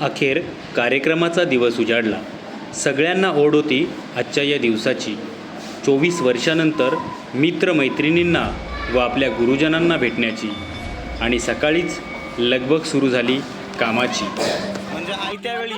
अखेर कार्यक्रमाचा दिवस उजाडला. सगळ्यांना ओढ होती आजच्या या दिवसाची. 24 वर्षानंतर मित्रमैत्रिणींना व आपल्या गुरुजनांना भेटण्याची. आणि सकाळीच लगबग सुरू झाली कामाची. म्हणजे आई त्यावेळी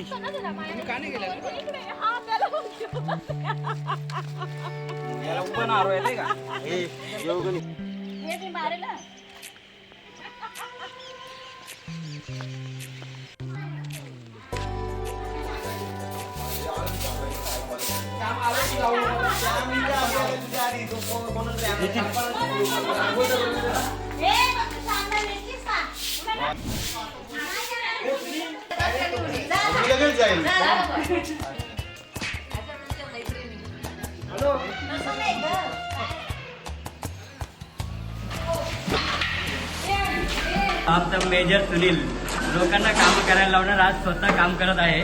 लगेच जाईल. आमचा मेजर सुनील लोकांना काम करायला लावणार आज स्वतः काम करत आहे.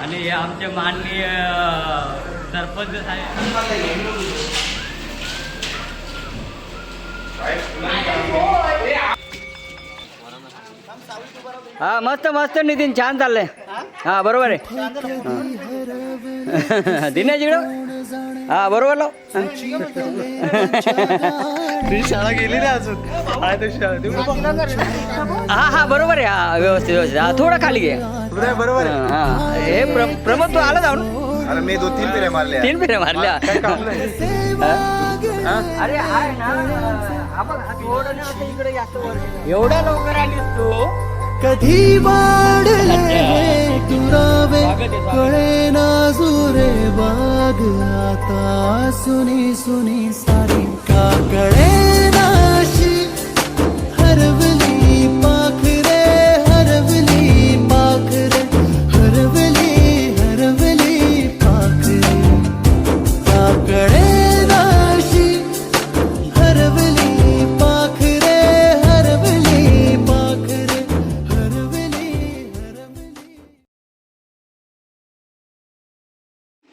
आणि हे आमचे माननीय सरपंच साहेब. हा मस्त मस्त नितीन छान चाललंय. हा बरोबर आहे. दिनेश इकडं हा बरोबर लाव. शाळा गेली ना अजून. हा हा बरोबर आहे. हा व्यवस्थित व्यवस्थित. हा थोडं खाली घे. बरोबर आहे. हा हे प्रमोद तू आला जाऊन. अरे मी 2-3 फेऱ्या मारल्या. 3 फेऱ्या मारल्या. हा? अरे आहे ना थोडं नाही इकडे जास्त एवढ्या लवकर आलीस तू. कधी वाढले दुरावे कळे ना सुरे बाग आता सुनी सुनी सारी का कळे नाशी हरवली पाखरे हरवली पाखरे हरवली हरवली पाखरे का कळे नाशी हरवली पाखरे हरवली पाखरे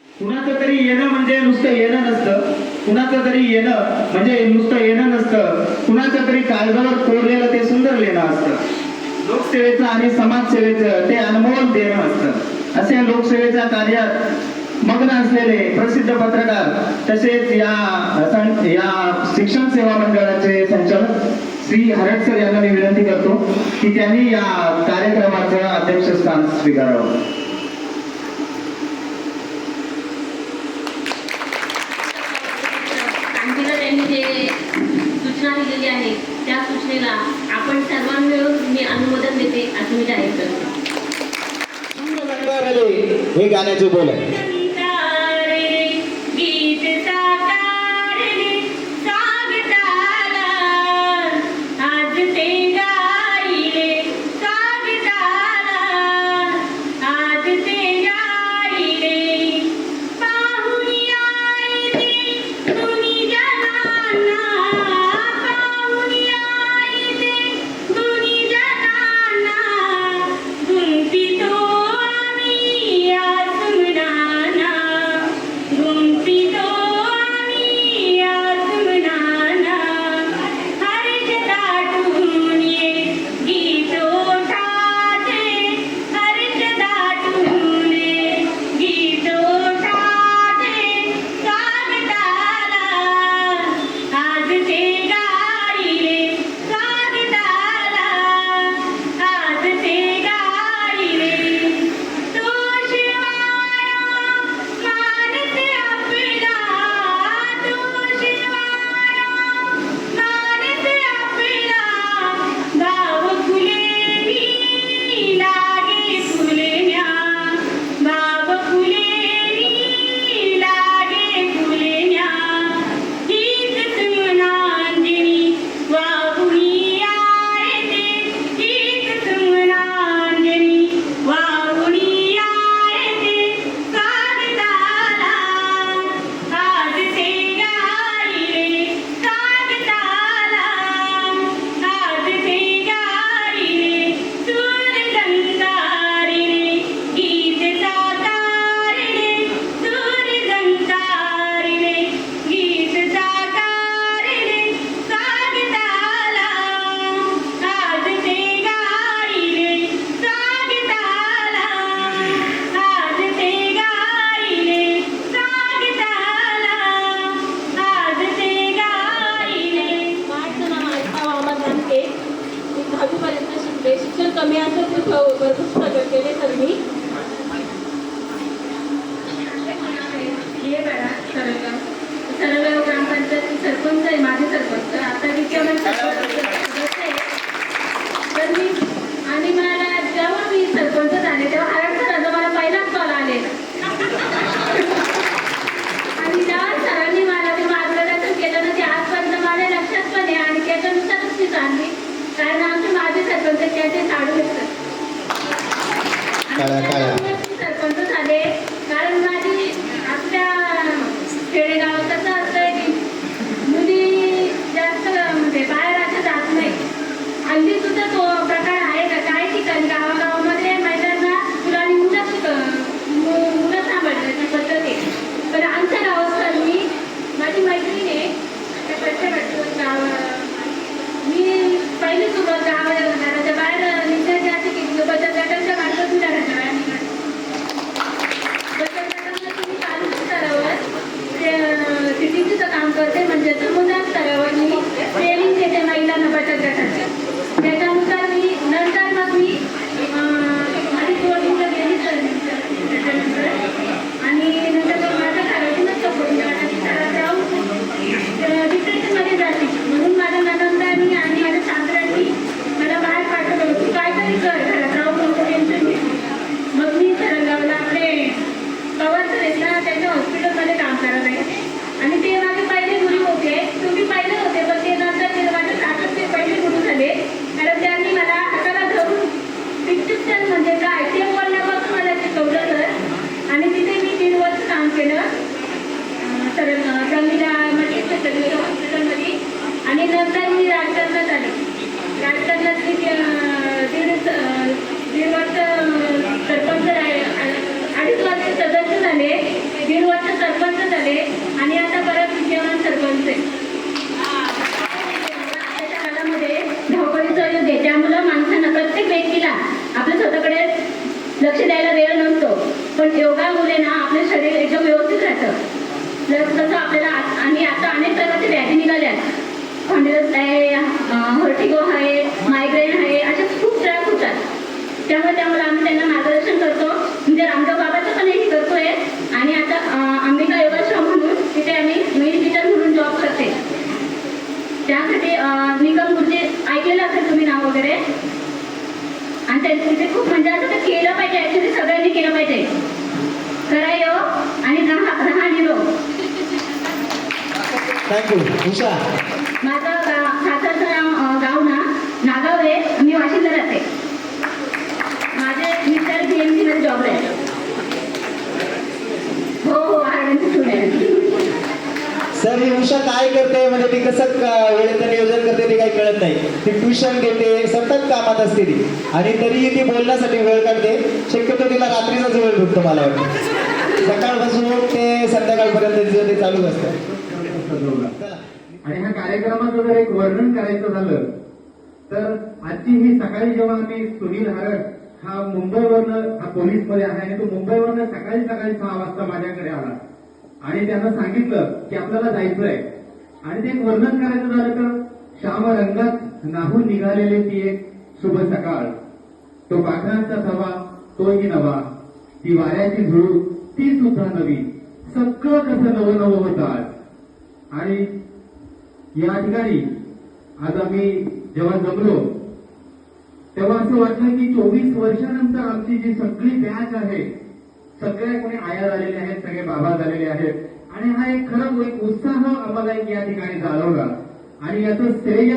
कुणाचं तरी येणं म्हणजे नुसतं येणं नसतं. कुणाचं तरी येणं म्हणजे नुसतं येणं नसतं. कुणाचं तरी काळजावर कोरलेलं ते सुंदर लेणं असतं. लोकसेवेचं आणि समाजसेवेचं ते अनमोल देणं असतं. असे लोकसेवेच्या कार्यात मग्न असलेले प्रसिद्ध पत्रकार तसेच या शिक्षण सेवा मंडळाचे संचालक श्री हरट सर यांना मी विनंती करतो की त्यांनी या कार्यक्रमाचं अध्यक्षस्थान स्वीकारावं. त्यांनी जे सूचना दिलेली आहे त्या सूचनेला आपण सर्वांनी मिळून मी अनुमोदन देते असं मी जाहीर करते. हे गाण्याचे बोल आहे. म्हणजे शिक्षण कमी असेल तर भरपूर स्ट्रगल केले सर मी. हे बघा सरगाव ग्रामपंचायत सरपंच आहे, माझे सरपंच आता विद्यमान सरपंच आहे. तर मी आणि मला जेव्हा मी सरपंच झाले तेव्हा हरण सरांचा मला पहिलाच कॉल आलेला आणि जेव्हा सरांनी मला ते मार्गदर्शन केलं ना ते आजपर्यंत माझ्या लक्षात पण आहे आणि त्याच्यानुसारच मी चालली. कारण आमचे माझे सरपंच त्याचे साडू येतात सरपंच झाले. कारण माझी आपल्या खेडेगाव कसं असतंय की मुली जास्त म्हणजे बाहेर अशा जात नाही. हल्ली सुद्धा तो प्रकार आहे का काही ठिकाणी गावागावामध्ये महिलांना तुला आणि मुलं सांभाळण्याची पद्धत आहे. पण आमच्या गावात मी माझी मैत्रीण आहे गाव मी पहिली सुरुवात घराच्या बाहेर निघण्याची अशी की बचत गटांच्या मार्फत घराच्या बाहेर निघाली. बचत गटांना तुम्ही चालू स्तरावर सिटीचं काम करते म्हणजे समुदाय स्तरावर मी ट्रेनिंग देते महिलांना बचत गटाचे. त्याच्यानुसार मी नंतर मग मी माझी जोडीला गेली त्याच्यानंतर आणि नंतर माझ्या घरातूनच डिप्रेशनमध्ये जाते. म्हणून माझ्या ननंदांनी आणि माझ्या सासऱ्यांनी मला बाहेर पाठवलं तू काहीतरी कर घरात राहून तुमचं टेन्शन घे. मग मी सरगावला आपले पवार सर आहेत ना त्यांच्या हॉस्पिटलमध्ये काम करत आहे आणि ते माझे पहिले गुरु होते. तुम्ही पहिले होते पण ते नंतर ते माझे सासरचे पहिले गुरु झाले. कारण त्यांनी मला हाताला धरून शिक्षण म्हणजे काय ते बोलण्यापासून मला शिकवलं सर. आणि तिथे मी 3 वर्ष काम केलं प्रमिला मल्टी हॉस्पिटलमध्ये आणि नंतर मी राजकारणात आले. राजकारणात मी 1.5 वर्ष सरपंच 2.5 वर्ष सदस्य झाले, 1.5 वर्ष सरपंच झाले आणि आता परत विद्यमान सरपंच आहे. आताच्या काळामध्ये धावपळीचं युग आहे त्यामुळं माणसांना प्रत्येक व्यक्तीला आपल्या स्वतःकडे लक्ष द्यायला वेळ नसतो. पण योगामुळे ना आपलं शरीर एकदम व्यवस्थित राहतं. तसं आपल्याला आणि आता अनेक प्रकारचे व्याधी निघाल्यात. फंडिरस आहे, हर्टिगो आहे, मायग्रेन आहे, असे खूप त्रास होतात. त्यामुळे आम्ही त्यांना मार्गदर्शन करतो. म्हणजे रामदेव बाबाचं पण हे करतोय आणि आता अंबिका योगाश्रम म्हणून तिथे आम्ही मेडिटेटर म्हणून जॉब करते. त्यासाठी निगम गुरुजी ऐकलेलं असेल तुम्ही नाव वगैरे. आणि तिथे खूप म्हणजे असं ते केलं पाहिजे. ऍक्च्युली सगळ्यांनी केलं पाहिजे. करा योग आणि रहा निरोग. थँक्यू उषा. माझं सासरचं गाव ना नागाव आहे. मी वाशिमला राहते. माझे मिस्टर BMC मध्ये जॉबला आहे. हो आर्मीची सूट आहे. सर ही उषा काय करते म्हणजे ती कसं वेळेचं नियोजन करते ते काही कळत नाही. ती ट्युशन घेते, सतत कामात असते ती आणि तरीही ती बोलण्यासाठी वेळ काढते. शक्यतो तिला रात्रीचाच वेळ भेटतो मला वाटतं. सकाळपासून ते संध्याकाळपर्यंत तिचं ते चालूच असतं. आणि ह्या कार्यक्रमाचं जर एक वर्णन करायचं झालं तर आजची ही सकाळी जेव्हा आम्ही सुनील हरड हा मुंबईवरनं हा पोलीसमध्ये आहे आणि तो मुंबईवरनं सकाळी 6 वाजता माझ्याकडे आला आणि त्यानं सांगितलं की आपल्याला जायचंय आणि ते एक वर्णन करायचं झालं तर श्याम रंगात नाहून निघालेली ती एक शुभ सकाळ. तो पाखरांचा थवा तोही नवा, ती वाऱ्याची झुळूक ती सुद्धा नवी, सगळं कसं नवं होतं आज. आणि या ठिकाणी आज आम्ही जेव्हा जमलो तेव्हा असं वाटलं की 24 वर्षानंतर आमची जी सगळी बॅच आहे, सगळ्या कोणी आया झालेले आहेत, सगळे बाबा झालेले आहेत आणि हा एक खरं एक उत्साह आम्हाला एक या ठिकाणी जाणवला. आणि याचं श्रेय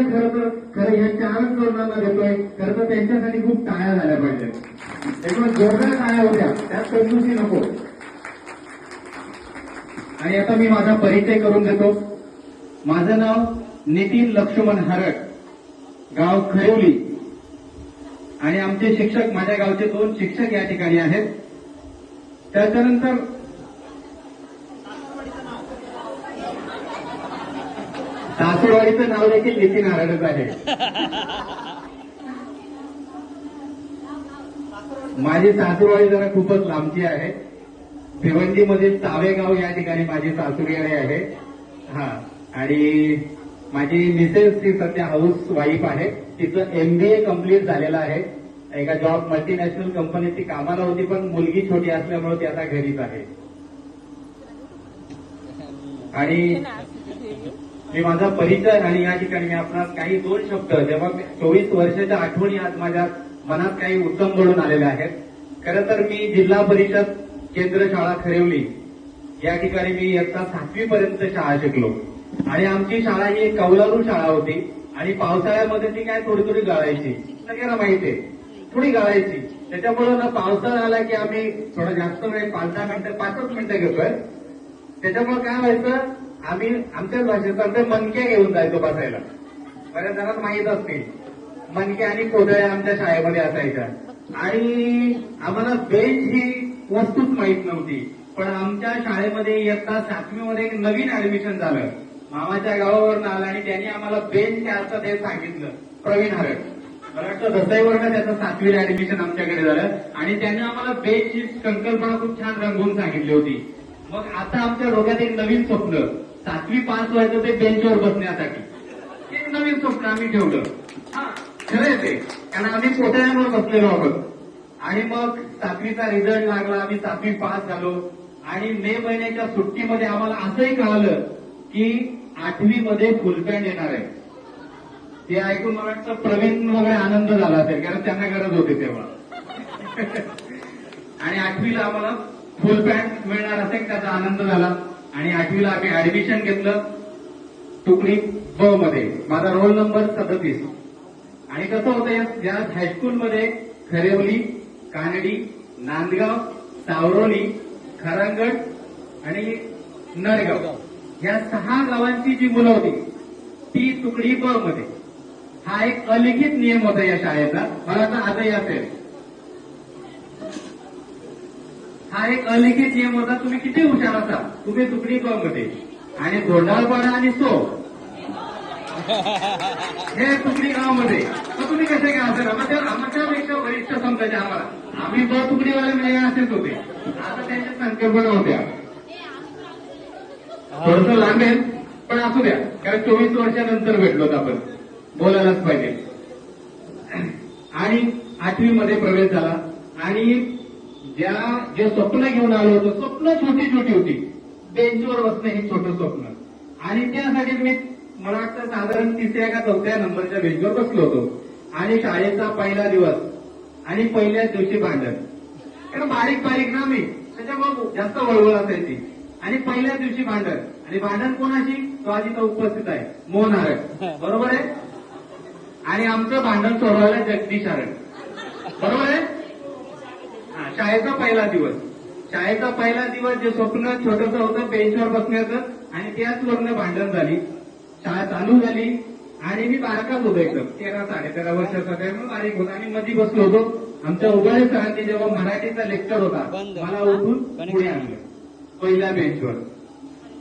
खरं या 4 तरुणांना देतोय. खरं तर त्यांच्यासाठी खूप टाळ्या झाल्या पाहिजेत. एकदम जोरदार टाळ्या होत्या, त्यात कंजूसी नको. आणि आता मी माझा परिचय करून देतो. माझं नाव नितीन लक्ष्मण हरड, गाव खरेवली आणि आमचे शिक्षक माझ्या गावचे 2 शिक्षक या ठिकाणी आहेत. त्याच्यानंतर सासूरवाडीचं नाव देखील नितीन हरडच आहे. माझी सासूरवाडी जरा खूपच लांबची आहे. भिवंडीमधील सावेगाव या ठिकाणी माझी सासूरवाडी आहे. हा आणि माझी मिसेस ती सध्या हाऊस वाईफ आहे. तिचं MBA कम्प्लीट झालेलं आहे. एका जॉब मल्टीनॅशनल कंपनीत ती कामाला होती, पण मुलगी छोटी असल्यामुळे ती आता घरीच आहे. आणि मी माझा परिचय आणि या ठिकाणी मी आपणास काही 2 शब्द, जेव्हा 24 वर्षाच्या आठवणी आज माझ्या मनात काही उत्तम घडून आलेल्या आहेत. खरं तर मी जिल्हा परिषद केंद्र शाळा खरेवली या ठिकाणी मी इयत्ता 7वी पर्यंत शाळा शिकलो. आणि आमची शाळा ही एक कौलारू शाळा होती आणि पावसाळ्यामध्ये ती काय थोडी थोडी गाळायची, सगळ्यांना माहिती आहे, थोडी गाळायची. त्याच्यामुळे ना पावसाळा आला की आम्ही थोडा जास्त वेळ 5-10 मिनिटं 5च मिनिटं घेतोय. त्याच्यामुळे काय व्हायचं, आम्ही आमच्याच भाषेत मनक्या घेऊन जायचो बसायला. बऱ्याच जणांना माहीत असतील, मनक्या आणि कोदळ्या आमच्या शाळेमध्ये असायच्या. आणि आम्हाला बेंच ही वस्तूच माहीत नव्हती. पण आमच्या शाळेमध्ये इयत्ता 7वी मध्ये एक नवीन ऍडमिशन झालं, मामाच्या गावावरून आलं आणि त्यांनी आम्हाला बेंच काय असतं ते सांगितलं. प्रवीण हरड, मला वाटतं दसईवरनं त्याचं 7वी ऍडमिशन आमच्याकडे झालं आणि त्यांनी आम्हाला बेंचची संकल्पना खूप छान रंगवून सांगितली होती. मग आता आमच्या डोक्यात एक नवीन स्वप्न, 7वी पास व्हायचं ते बेंचवर बसण्यासाठी. एक नवीन स्वप्न आम्ही ठेवलं. हा खरंय ते, कारण आम्ही कोठ्यांवर बसलेलो आहोत. आणि मग 7वीचा रिझल्ट लागला, आम्ही 7वी पास झालो. आणि मे महिन्याच्या सुट्टीमध्ये आम्हाला असंही कळालं की 8वी मध्ये फुल पॅन्ट येणार आहे. ते ऐकून मला वाटतं प्रवीण वगैरे आनंद झाला असेल, कारण त्यांना गरज होती तेव्हा. आणि 8वीला आम्हाला फुल पॅन्ट मिळणार असेल त्याचा आनंद झाला. आणि 8वीला आम्ही ऍडमिशन घेतलं तुकडी ब मध्ये. माझा रोल नंबर 37. आणि कसं होतं, या हायस्कूलमध्ये खरेवली, कानडी, नांदगाव, सावरोली, खरांगड आणि नरगाव या 6 गावांची जी मुलं होती ती तुकडी ब मध्ये. हा एक अलिखित नियम होता या शाळेचा, मला आता आजही असेल. हा एक अलिखित नियम होता, तुम्ही किती हुशार असा तुम्ही तुकडी ब मध्ये. आणि धोंडाळपाडा आणि सो हे तुकडी गावामध्ये. तर तुम्ही कसे काय असेल, आमच्यापेक्षा वरिष्ठ समजायचे आम्हाला. आम्ही ब तुकडीवाले म्हणजे असेच होते. आता त्यांच्या संकल्पना होत्या. थोडंसं लांबेल पण असू द्या, कारण 24 वर्षानंतर भेटलोत आपण, बोलायलाच पाहिजे. आणि 8वी मध्ये प्रवेश झाला. आणि जे स्वप्न घेऊन आलो होतो, स्वप्न छोटी छोटी होती, बेंचवर बसणं हे छोटं स्वप्न. आणि त्यासाठी मी मला वाटतं साधारण 3ऱ्या का 4थ्या नंबरच्या बेंचवर बसलो होतो. आणि शाळेचा पहिला दिवस आणि पहिल्याच दिवशी भांडण, कारण बारीक बारीक ना मी, त्याच्यामुळे जास्त वळवळ असायची. आणि पहिल्याच दिवशी भांडण. आणि भांडण कोणाशी, तो आज इथं उपस्थित आहे, मोहन हरड, बरोबर आहे. आणि आमचं भांडण सोडवायला जगदीश हरड, बरोबर आहे. शाळेचा पहिला दिवस, शाळेचा पहिला दिवस जे स्वप्न छोटंसं होतं बेंचवर बसण्याचं, आणि त्याच वरनं भांडण झाली. शाळा चालू झाली आणि मी बारकाच होतो, एकदम 13-13.5 वर्षाचा, त्यामुळे बारीक होता. आणि मध्ये बसलो होतो. आमच्या उघडे सरांनी जेव्हा मराठीचा लेक्चर होता, मला उठून पुढे आणलं पहिल्या बेंचवर.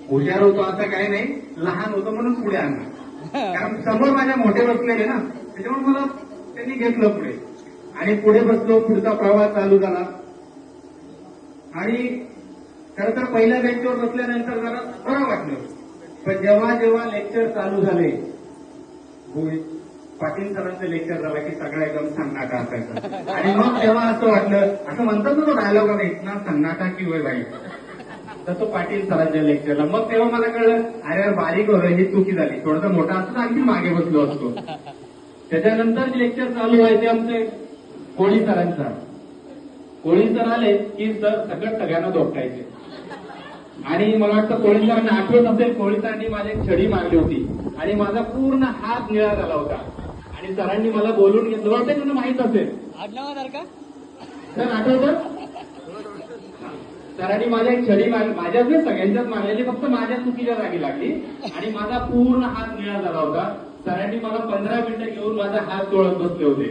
हुशार होतो असं काही नाही, लहान होतो म्हणून पुढे आणलं, कारण समोर माझ्या मोठे बसलेले ना, त्याच्यामुळे मला त्यांनी घेतलं पुढे. आणि पुढे बसलो, पुढचा प्रवास चालू झाला. आणि खरं तर पहिल्या बेंचवर बसल्यानंतर जरा बरं वाटलं. पण जेव्हा जेव्हा लेक्चर चालू झाले, पाटील सरांचं लेक्चर झालं की सगळा एकदम सन्नाटा असायचा. आणि मग तेव्हा असं वाटलं, असं म्हणतात ना तो डायलॉग आहे, इतना सन्नाटा की होय बाई, तसं पाटील सरांच्या लेक्चरला. मग तेव्हा मला कळलं, अरे बारीक होतं, ही चुकी झाली, थोडंसं मोठा असतो आणखी मागे बसलो असतो. त्याच्यानंतर लेक्चर चालू व्हायचे आमचे कोळी सरांचा. कोळी सर आले की सर सगळ्यांना दोपटायचे. आणि मला वाटतं कोळी सरांना आठवत असेल, कोळी सरांनी माझी एक छडी मारली होती आणि माझा पूर्ण हात निळा झाला होता. आणि सरांनी मला बोलून घेतलं, वाटतं तुला माहित असेल सर, आठवतं. सरांनी माझ्या एक छडी मारली, माझ्याच नाही सगळ्यांच्याच मारलेली, फक्त माझ्या चुकीच्या जागी लागली आणि माझा पूर्ण हात निळा झाला होता. सरांनी मला 15 मिनिटं घेऊन माझा हात चोळत बसले होते.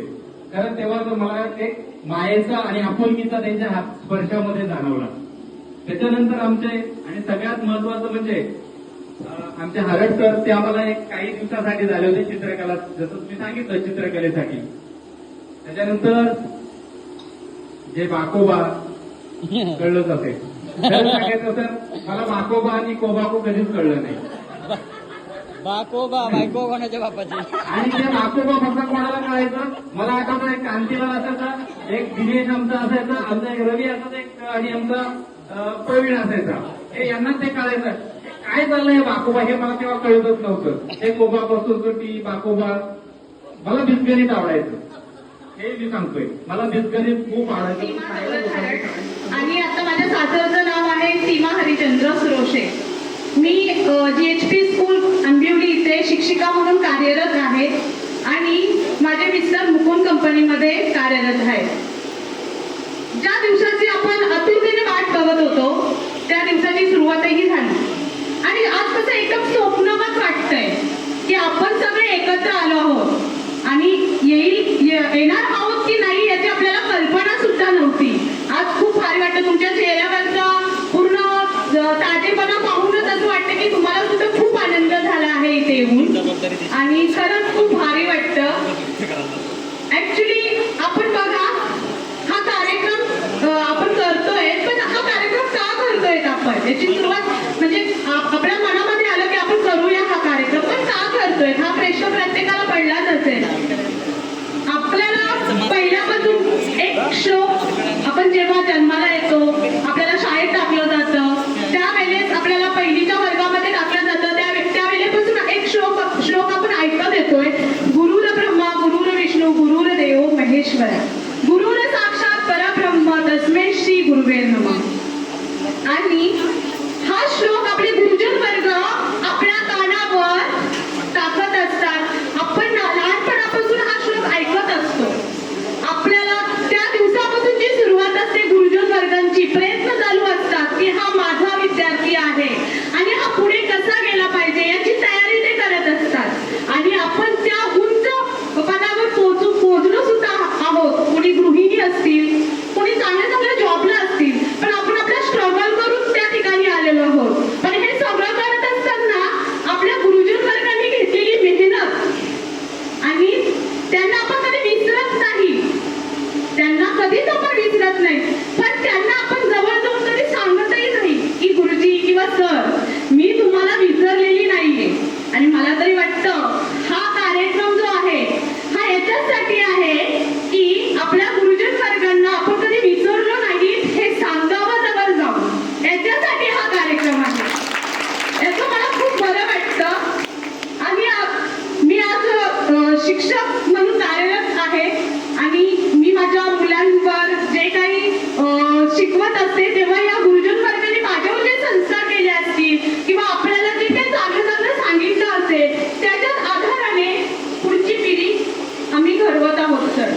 कारण तेव्हा तर मला एक मायेचा आणि आपुलकीचा त्यांच्या हात स्पर्शामध्ये जाणवला. त्याच्यानंतर आमचे आणि सगळ्यात महत्वाचं म्हणजे आमचे हरड सर, ते आम्हाला एक काही दिवसासाठी झाले होते चित्रकला, जसं तुम्ही सांगितलं चित्रकलेसाठी. त्याच्यानंतर जे बाकोबा कळलंच असेल, सांगायचं तर मला बाकोबा आणि कोबाको कधीच कळलं नाही. बाकोबा बायको कोणाच्या बापाची. आणि ते बाकोबा फक्त कोणाला कळायचं, मला आठवतं एक कांतीलाल असायचा, एक दिनेश आमचा असायचा, आमचा एक रवी असायचा, एक आणि आमचा प्रवीण असायचा. हे यांना ते कळायचं काय चाललंय हे बाकोबा, हे मला तेव्हा कळतच नव्हतं. हे कोबा बसवती बाकोबा. मला बीजगणित आवडायचं, हे मी सांगतोय, मला बीजगणित खूप आवडायचं. आणि आता माझ्या सासरचं नाव आहे सीमा हरिचंद्र सुरोशे. मी GHP स्कूल आंबिवली इथे शिक्षिका म्हणून कार्यरत आहे आणि माझे मिस्टर मुकुंद कंपनीमध्ये कार्यरत आहेत. ज्या दिवसाची आपण आतुरतेने वाट बघत होतो त्या दिवसाची सुरुवातही झाली आणि आज कसं एकदम स्वप्नवत वाटतंय की आपण सगळे एकत्र आलो आहोत आणि येणार आहोत की नाही याची आपल्याला कल्पना सुद्धा नव्हती. आज खूप भारी वाटतं, तुमच्या चेहऱ्यावरचा पूर्ण ताजेपणा पाहूनच असं वाटतं की तुम्हाला सुद्धा खूप आनंद झाला आहे इथे येऊन आणि खरंच खूप भारी वाटतं. ऍक्च्युली आपण बघा हा कार्यक्रम आपण करतोय, पण हा कार्यक्रम का करतोय आपण, याची सुरुवात म्हणजे आपल्या मनामध्ये आलं की आपण करूया हा कार्यक्रम, पण का करतोय हा प्रश्न प्रत्येकाला पडलाच असेल. आपल्याला पहिल्यापासून एक श्लोक, आपण जेव्हा जन्माला येतो आपल्याला शाळेत टाकलं जातं, त्यावेळेस आपल्याला पहिलीच्या वर्गामध्ये टाकलं जातं, त्यावेळेपासून एक श्लोक आपण ऐकत येतोय, गुरुर ब्रह्मा गुरुर विष्णू गुरुर देव महेश्वर गुरुर साक्षात परब्रह्म तस्मै श्री गुरुवे नमः. आणि हा श्लोक आपले गुरुजन वर्ग आपल्या कानावर टाकत असतात. आपण लहानपणापासून हा श्लोक ऐकत असतो. आपल्याला त्या दिवसापासून जी सुरुवात असते गुरुजन वर्गांची, प्रयत्न चालू असतात की हा माझा विद्यार्थी आहे आणि हा पुढे कसा गेला पाहिजे याची तयारी ते करत असतात आणि आपण त्या उंच पदावर पोहोचलो सुद्धा आहोत. कोणी गृहिणी असतील, कोणी चांगल्या चांगल्या जॉबला असतील, पण आपण आपला स्ट्रगल करून त्या ठिकाणी आलेलो आहोत. पण हे सगळं करत असताना आपल्या गुरुजन वर्गांनी घेतलेली मेहनत आणि त्यांना आपण कधी विसरत नाही, त्यांना कधीच आपण विसरत नाही, पण त्यांना आपण जवळ जाऊन कधी सांगतही नाही की गुरुजी किंवा सर मी तुम्हाला विसरलेली नाहीये. आणि मला तरी वाटतं हा कार्यक्रम जो आहे हा याच्यासाठी आहे की आपल्या गुरुजन वर्गांना आपण कधी विसरलो नाही हे सांगावं जवळ जाऊन, याच्यासाठी हा कार्यक्रम आहे. याचं मला खूप बरं वाटतं. आणि मी आज शिक्षक म्हणून कार्यरत आहे आणि मी माझ्या मुलांवर जे काही शिकवत असते तेव्हा या गुरुजन वर्गाने माझ्यावर जे संस्कार केले असतील किंवा आपल्याला जे काही चांगलं चांगलं सांगितलं असेल त्याच्याच आधाराने पुढची पिढी आम्ही घडवत आहोत. सर,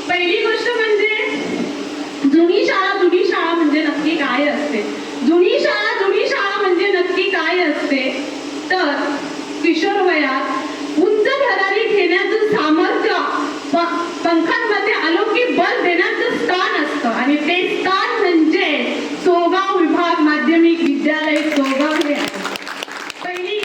पहिली गोष्ट म्हणजे जुनी शाळा म्हणजे नक्की काय असते. जुनी शाळा म्हणजे नक्की काय असते तर किशोर वयात उंच भरारी घेण्याचं सामर्थ्य, पंखांमध्ये अलौकिक बल देण्याचं स्थान असतं आणि ते स्थान म्हणजे सोगाव विभाग माध्यमिक विद्यालय सोगाव हे आहे. पहिली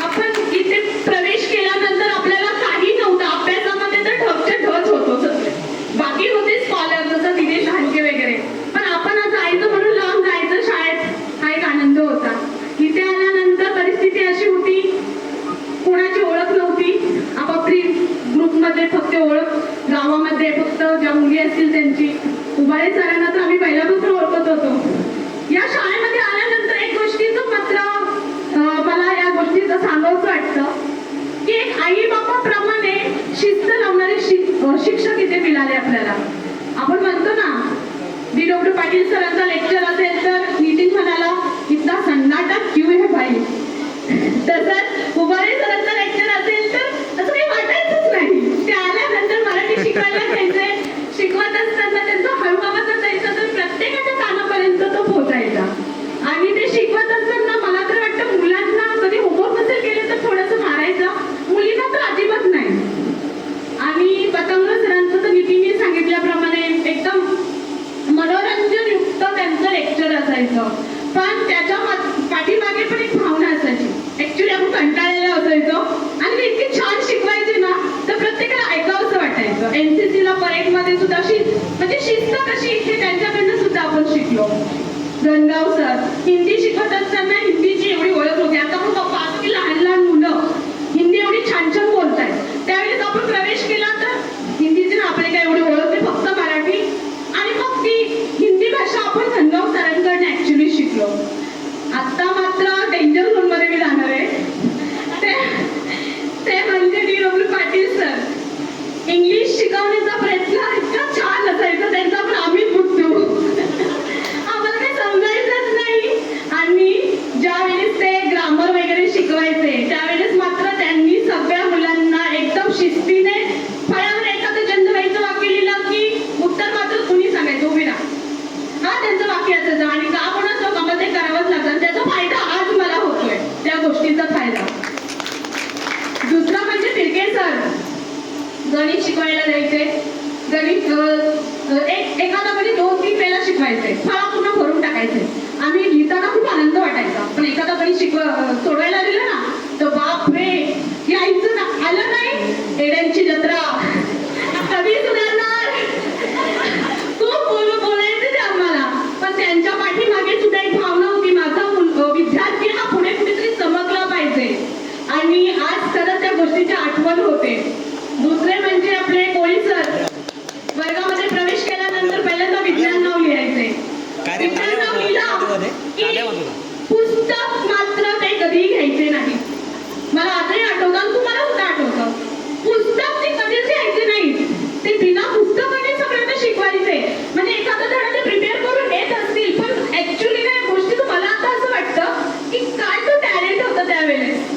आपण इथे प्रवेश केल्यानंतर आपल्याला काही नव्हतं, अभ्यासामध्ये तर ढगचे ढच होतो सगळे, बाकी होते स्कॉलर जसं दिनेश हानके वगैरे, पण आपण जायचं म्हणून लांब जायचं शाळेत हा एक आनंद होता. इथे आल्यानंतर परिस्थिती अशी होती, कोणाची ओळख नव्हती, आपापली ग्रुपमध्ये फक्त ओळख, गावामध्ये फक्त ज्या मुली असतील त्यांची. उभाळे सरांना तर आम्ही पहिल्यापासून ओळखत होतो. या शाळेमध्ये आल्यानंतर एक गोष्टीचं मात्र मला या गोष्टीचं सांगावंसं वाटतं की एक आई बापाप्रमाणे शिस्त लावणारे शिक्षक इथे मिळाले आपल्याला. आपण म्हणतो ना डॉक्टर पाटील सरांचा लेक्चर असेल तर नितीन म्हणाला इतका सन्नाटा क्यू है भाई, तसंच उभाळे सरांचा लेक्चर असेल तर असं काही वाटायचंच नाही. ते आल्यानंतर मराठी शिकायला घ्यायचे, शिकवत असताना त्यांचा हळू आवाज असायचा तर प्रत्येकाच्या कानापर्यंत तो पोहोचायचा. आणि ते शिकवत असताना मला तर वाटतं मुलांना कधी होमवर्क नसेल केले तर थोडंसं मारायचं, मुलींना तर अजिबात नाही. आणि पतंग सरांचं तर नितीनने सांगितल्याप्रमाणे एकदम मनोरंजन युक्त त्यांचं लेक्चर असायचं, पण त्याच्या पाठीमागे पण एक भावना असायची. ऍक्च्युली आपण कंटाळलेलं असायचो आणि ते इतकी छान शिकवायचे ना तर प्रत्येकाला ऐकावंसं वाटायचं. NCC ला परेडमध्ये सुद्धा म्हणजे शिस्त कशी हे त्यांच्याकडनं सुद्धा आपण शिकलो. रणगाव सर. हिंदी शिकवत असताना हिंदीची एवढी ओळख होती. आता मग पाचवी लहान लहान मुलं हिंदी एवढी छान छान बोलतायत. त्यावेळेस आपण प्रवेश केला तर हिंदीची आपली काय एवढी ओळख नाही, फक्त मराठी. आणि मग ती हिंदी भाषा आपण रणगाव सरांकडनं ऍक्च्युली शिकलो. आता मात्र डेंजर झोन मध्ये मी जाणार आहे. ते म्हणजे डी.डब्ल्यू. पाटील सर. इंग्लिश शिकवण्याचा प्रयत्न इतका छान असायचा त्यांचा, पण आम्ही बुद्धू, आम्हाला काही समजायचंच नाही. आणि ज्यावेळेस ते ग्रामर वगैरे शिकवायचे त्यावेळेस मात्र त्यांनी सगळ्या मुलांना एकदम शिस्तीने फळ्यावर एखादं जन्मवायचं वाक्य लिहिलं की उत्तर मात्र कुणी सांगायचं, उभी राहा. हा त्यांचं वाक्य असायचं. आणि का कोणाचं कामाला ते करावंच लागतं. त्याचा फायदा आज मला होतोय, त्या गोष्टीचा फायदा. दुसरा म्हणजे तिरके सर. गणित शिकवायला जायचे. गणित एखादा म्हणजे 2-3 वेळा शिकवायचे, फळा पूर्ण भरून टाकायचे. आम्ही लिहिताना खूप आनंद वाटायचा. पण एखादा गणित सोडवायला दिलं ना तर बाप रे, यायचं ना, आलं नाही एड्यांची जत्रा, कधी सुधारणार, खूप बोलायचे ते आम्हाला. पण त्यांच्या पाठीमागे सुद्धा एक भावना होती, माझा विद्यार्थी हा पुढे कुठेतरी चमकला पाहिजे. आणि आज खरं त्या गोष्टीची आठवण होते. दुसरे म्हणजे आपले कोळी सर. वर्गामध्ये प्रवेश केल्यानंतर पहिल्यांदा विज्ञान नाव लिहायचे. विज्ञान नाव लिहिलं की पुस्तक मात्र ते कधीही घ्यायचे नाही. मला आजही आठवतं आणि तुम्हाला सुद्धा आठवतं. पुस्तक ते कधीच घ्यायचे नाही. ते बिना पुस्तकाने सगळ्यांना शिकवायचे. म्हणजे एखादा धडा ते प्रिपेअर करून येत असतील, पण ऍक्च्युली त्या गोष्टी मला आता असं वाटतं की काय तो टॅलेंट होतं त्यावेळेस.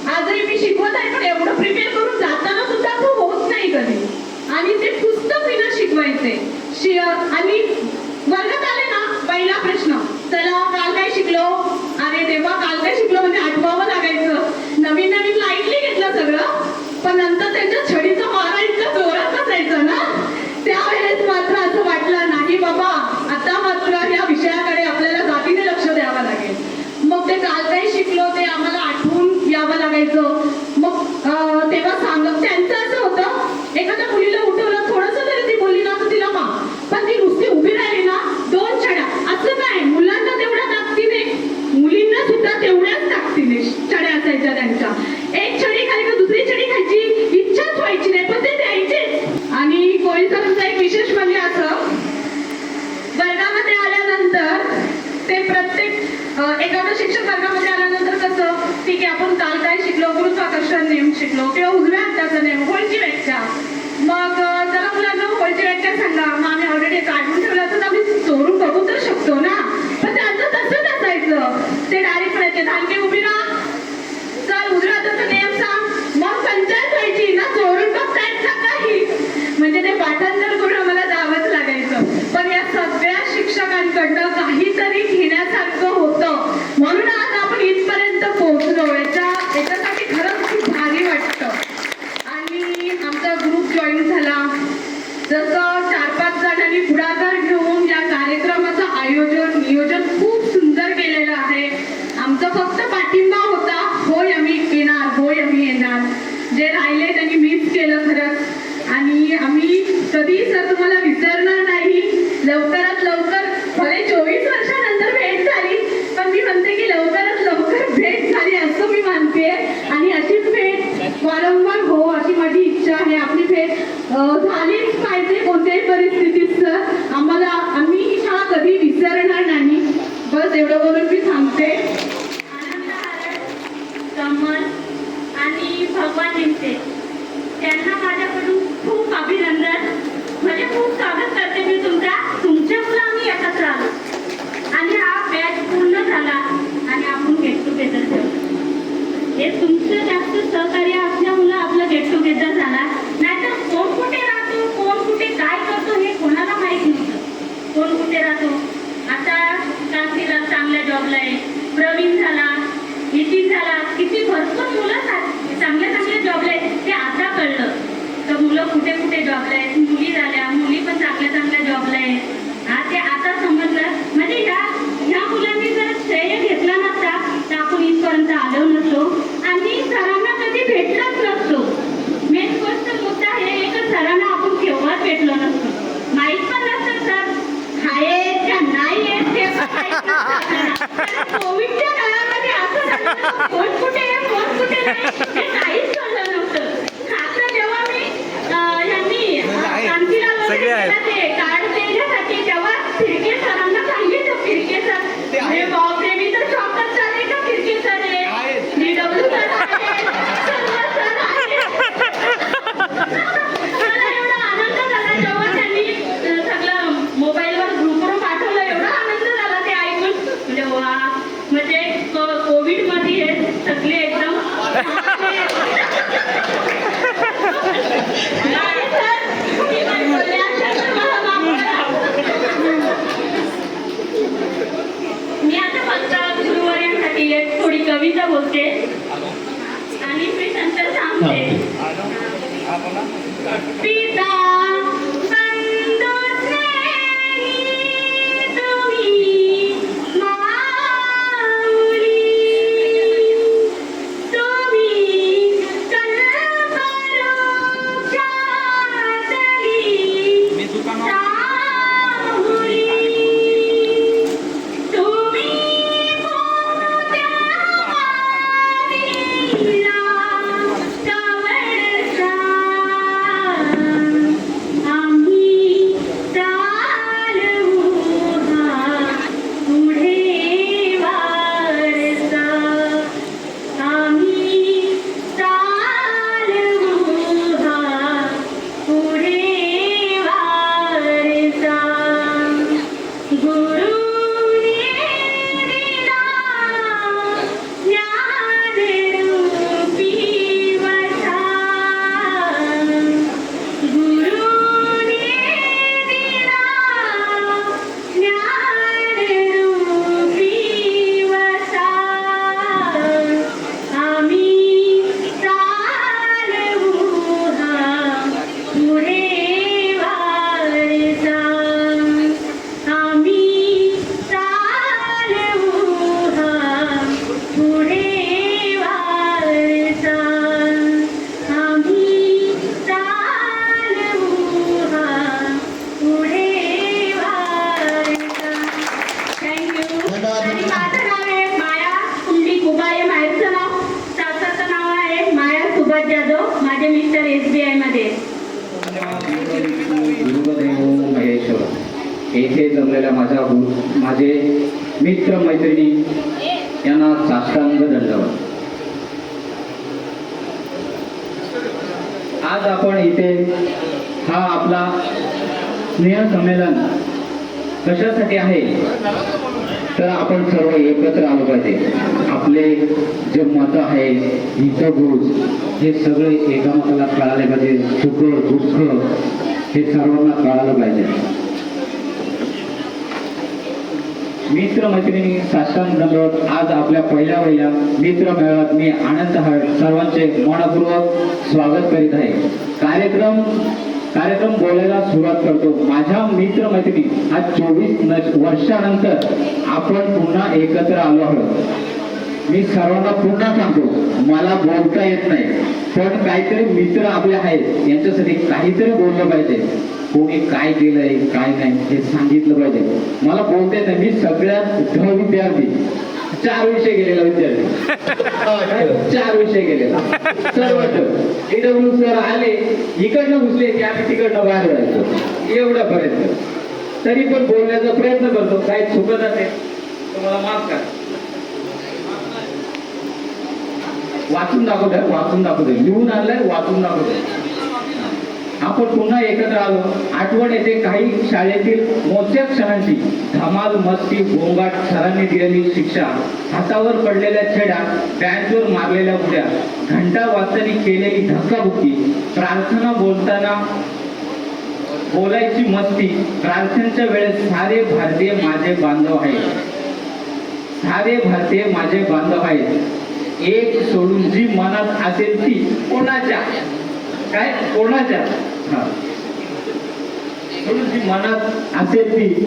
आजही मी शिकवत आहे, पण एवढं प्रिपेअर करून जाताना सुद्धा असं होत नाही कधी. आणि ते पुस्तक विना शिकवायचे. आणि वर्गात आले ना, पहिला प्रश्न, चला काल काय शिकलो. अरे तेव्हा काल काय शिकलो म्हणजे आठवावं लागायचं. नवीन नवीन लाईटली घेतलं सगळं, पण नंतर त्यांच्या छडीचा मारा इतका जोरात असायचा ना, त्यावेळेस मात्र असं वाटलं नाही बाबा, आता मात्र या विषयाकडे आपल्याला जातीने लक्ष द्यावं लागेल. मग ते काल काय शिकलो ते आम्हाला आठवून यावं लागायचं. मग तेव्हा त्यांचं असं होतं, एखाद्या मुलीला उठवलं थोडंसं तरी ती बोलली ना तर तिला मा, पण ती नुसती उभी राहिली ना 2 छड्या. असं नाही, मुलांना तेवढ्या ताकदीने, मुलींना सुद्धा तेवढ्याच ताकदीने छड्या असायच्या त्यांच्या. एक छडी खाली का दुसरी छडी खायची इच्छाच व्हायची नाही, पण ते द्यायचेच. आणि कोळी सरांचा एक विशेष म्हणजे असं, वर्गामध्ये आल्यानंतर ते प्रत्येक एखादा शिक्षक वर्गामध्ये आल्यानंतर कसं, ठीक आहे आपण काल काय शिकलो, गुरुत्वाकर्षण नियम शिकलो किंवा उजव्या हाताचा नियम, होळची व्याख्या. मग जरा मुलांना होळची व्याख्या सांगा. मग आम्ही ऑलरेडी काढून ठेवलं तर आम्ही चोरून बघू तर शकतो ना, पण त्यांचं तसंच असायचं. ते डायरेक्ट म्हणायचे, धानके उभी राहा, चल उजव्या हाताचा नियम सांग. मग पंचायत व्हायची ना, चोरून बघतायत ना काही. म्हणजे ते पाठांतर करून आम्हाला जावंच लागायचं. पण या सगळ्या शिक्षकांकडनं काहीतरी घेण्यासारखं होतं, म्हणून आज आपण इथपर्यंत पोहोचलो. याच्यासाठी खरंच खूप भारी वाटतं. आणि आमचा ग्रुप जॉईन झाला. जसं 4-5 जणांनी पुढाकार घेऊन या कार्यक्रमाचं नियोजन खूप सुंदर केलेलं आहे. आमचा फक्त पाठिंबा होता, होय आम्ही येणार, होय आम्ही येणार. जे राहिले त्यांनी मिस केलं खरंच. आणि आम्ही कधी सर तुम्हाला विसरणार नाही. लवकरात लवकर, भले 24 वर्षानंतर भेट झाली, पण मी म्हणते की लवकरात लवकर भेट झाली असं मी मानते. आणि अशीच भेट वारंवार हो अशी माझी इच्छा आहे. आपली भेट झालीच पाहिजे कोणत्याही परिस्थितीत सर. आम्ही ही शाळा कधी विसरणार नाही. बस एवढं बोलून मी थांबते. आनंद कमल आणि भगवान निमते त्यांना माझ्याकडून खूप अभिनंदन. म्हणजे खूप स्वागत करते मी तुमच्यामुळे आम्ही एकत्र आलो आणि हा बॅच पूर्ण झाला आणि आपण गेट टुगेदर ठेवलं. हे तुमचं जास्त सहकार्य असल्यामुळं आपलं गेट टुगेदर झाला. नाहीतर कोण कुठे राहतो, कोण कुठे काय करतो हे कोणाला माहीत नव्हतं. कोण कुठे राहतो. आता काशीला चांगल्या जॉबला आहे, प्रवीण झाला, नितीन झाला, किती भरपूर मुलं चांगल्या जॉबला आहेत ते आता कळलं. तर मुलं कुठे कुठे जॉबला आहेत, मुली झाल्या, मुली पण चांगल्या जॉबला आहेत. ते आता समजलं. म्हणजे ह्या मुलांनी जर श्रेय घेतला नसता तर आपण इथपर्यंत आलो नसतो आणि सरांना कधी भेटलाच नसतो. मेन गोष्ट मुद्दा हे एकच, सरांना आपण केव्हाच भेटलो नसतो. माहीत पण नसतं सर आहेत का नाही आहेत ते कोविडच्या काळामध्ये असं झालं, कोण कुठे आहे, कोण कुठे नाही, हे काहीच कळलं नव्हतं. आता जेव्हा मी यांनी क्रांतीला सगळे आहेत. ते कार्ड देण्यासाठी जेव्हा फिरके सरांना सांगितलं, फिरके सर, अरे बापरे, मी तर शॉकच झाले का फिरके सर आहे, DW सर आहे, सर्व सर आहे. मला एवढा आनंद झाला जेव्हा त्यांनी सगळं मोबाईलवर ग्रुपवर पाठवलं, एवढा आनंद झाला ते ऐकून. म्हणजे वा, म्हणजे कोविड मध्ये हे सगळे एकदम नाही सर, मी काही बोलले असेल तर मला माफ करा. मी आता फक्त गुरुवर्यांसाठी एक थोडी कविता बोलते आणि मी नंतर सांगते. पिता बंधू स्नेही तुम्ही माऊली, तुम्ही कल्पवृक्षातली राहुरी, तुम्ही मोत्यावाणीला कवळसा, आम्ही चालवू हा पुढे वारसा, आम्ही चालवू हा पुढे वारसा. गुरुने दिला ज्ञानरूपी वसा, गुरुने दिला ज्ञानरूपी वसा, आम्ही चालवू हा पुढे वारसा, आम्ही चालवू हा पुढे वारसा, आम्ही चालवू हा पुढे वारसा. थँक्यू. आणि माझं नाव आहे माया कुंडी कुबाळे, माहेरचं नाव, सासरचं नाव आहे माया सुभाष जाधव, माझे मिस्टर SBI मध्ये. गुरुदेव महेश्वर येथे जमलेल्या माझे मित्र मैत्रिणी यांना साष्टांग दंडवत. आज आपण इथे हा आपला स्नेह संमेलन कशासाठी आहे तर आपण सर्व एकत्र आलो पाहिजे. आपले जे मत आहे, हितगुज हे सगळे एकामेकाला कळाले पाहिजे. सुख दुःख हे सर्वांना कळालं पाहिजे. मित्र मैत्रिणी साष्टांग दंडवत. आज आपल्या पहिल्या मित्र मेळाव्यात मी आनंद सर्वांचे मनपूर्वक स्वागत करीत आहे. कार्यक्रम बोलायला सुरुवात करतो. माझ्या मित्र मैत्रिणी, आज 24 वर्षानंतर आपण पुन्हा एकत्र आलो आहोत. मी सर्वांना पुन्हा सांगतो, मला बोलता येत नाही, पण काहीतरी मित्र आपले आहेत, यांच्यासाठी काहीतरी बोललं पाहिजे. कोणी काय केलंय काय नाही हे सांगितलं पाहिजे. मला बोलता येत नाही. मी सगळ्यात विद्यार्थी, 4 विषय गेलेला विद्यार्थी, 4 विषय गेलेला सर्व. DW सर आले, इकडनं घुसले की आम्ही तिकडनं बाहेर जायचो, एवढ्यापर्यंत. तरी पण बोलण्याचा प्रयत्न करतो. काही चुकत असेल तर मला माफ करा. वाचून दाखवतोय, लिहून आणलंय, वाचून दाखवतोय. आपण पुन्हा एकत्र आलो. आठवण येते काही शाळेतील मोजक्या क्षणांची. धमाल, मस्ती, गोंगाट, सरांनी दिलेली शिक्षा, हातावर पडलेल्या छेडा, बँचवर मारलेल्या उड्या, घंटा वाजताना केलेली धक्काबुक्की, प्रार्थना बोलताना बोलायची मस्ती. प्रार्थनेच्या वेळेस सारे भारतीय माझे बांधव आहेत, सारे भारतीय माझे बांधव आहेत. एक सोडून जी मनात असेल ती कोणाच्या जी मनात असेल ती.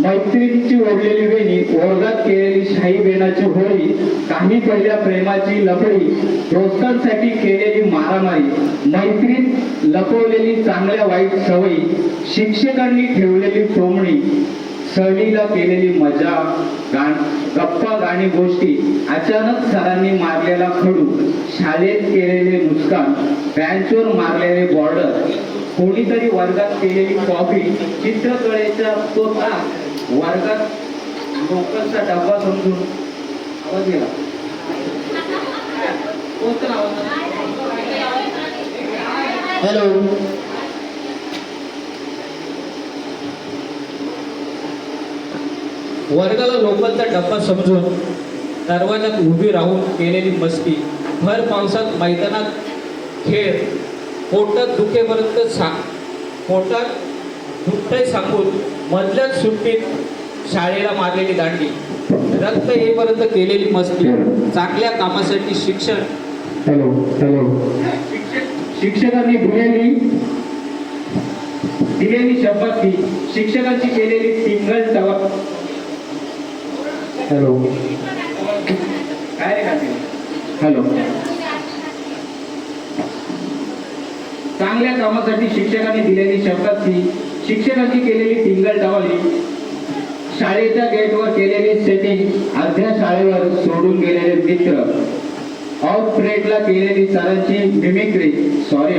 मैत्रिणीची ओढलेली वेणी, वर्गात केलेली शाही बेनाची होळी, काही पहिल्या प्रेमाची लफडी, दोस्तांसाठी केलेली मारामारी, मैत्रीण लपवलेली चांगल्या वाईट सवयी, शिक्षकांनी ठेवलेली टोमणी, सहलीला केलेली मजा, गप्पा गाणी गोष्टी, अचानक सरांनी मारलेला खडू, शाळेत केलेले नुकसान, बेंचवर मारलेले बॉर्डर, कोणीतरी वर्गात केलेली कॉफी, चित्रकलेचा तो तास, वर्गात लोकलचा डब्बा समजून आवाज गेला. हॅलो. वर्गाला लोकलचा डब्बा समजून दरवाजात उभी राहून केलेली मस्ती, भर पावसात मैदानात खेळ, पोटात दुखतंय सांगून मधल्याच सुट्टीत शाळेला मारलेली दांडी, रक्त येईपर्यंत केलेली मस्ती, चांगल्या कामासाठी शिक्षण. Hello hello. शिक्षकांनी दिलेली शपथ, शिक्षकांची केलेली टिंगल टवा. हॅलो काय रे काय. हॅलो. चांगल्या कामासाठी शिक्षकांनी दिलेली शपथ, शिक्षकांची केलेली टिंगल टवाली, शाळेच्या गेटवर केलेली सेटिंग, अर्ध्या शाळेवर सोडून गेलेले मित्र, ऑफ पिरियडला केलेली सरांची मिमिक्री. सॉरी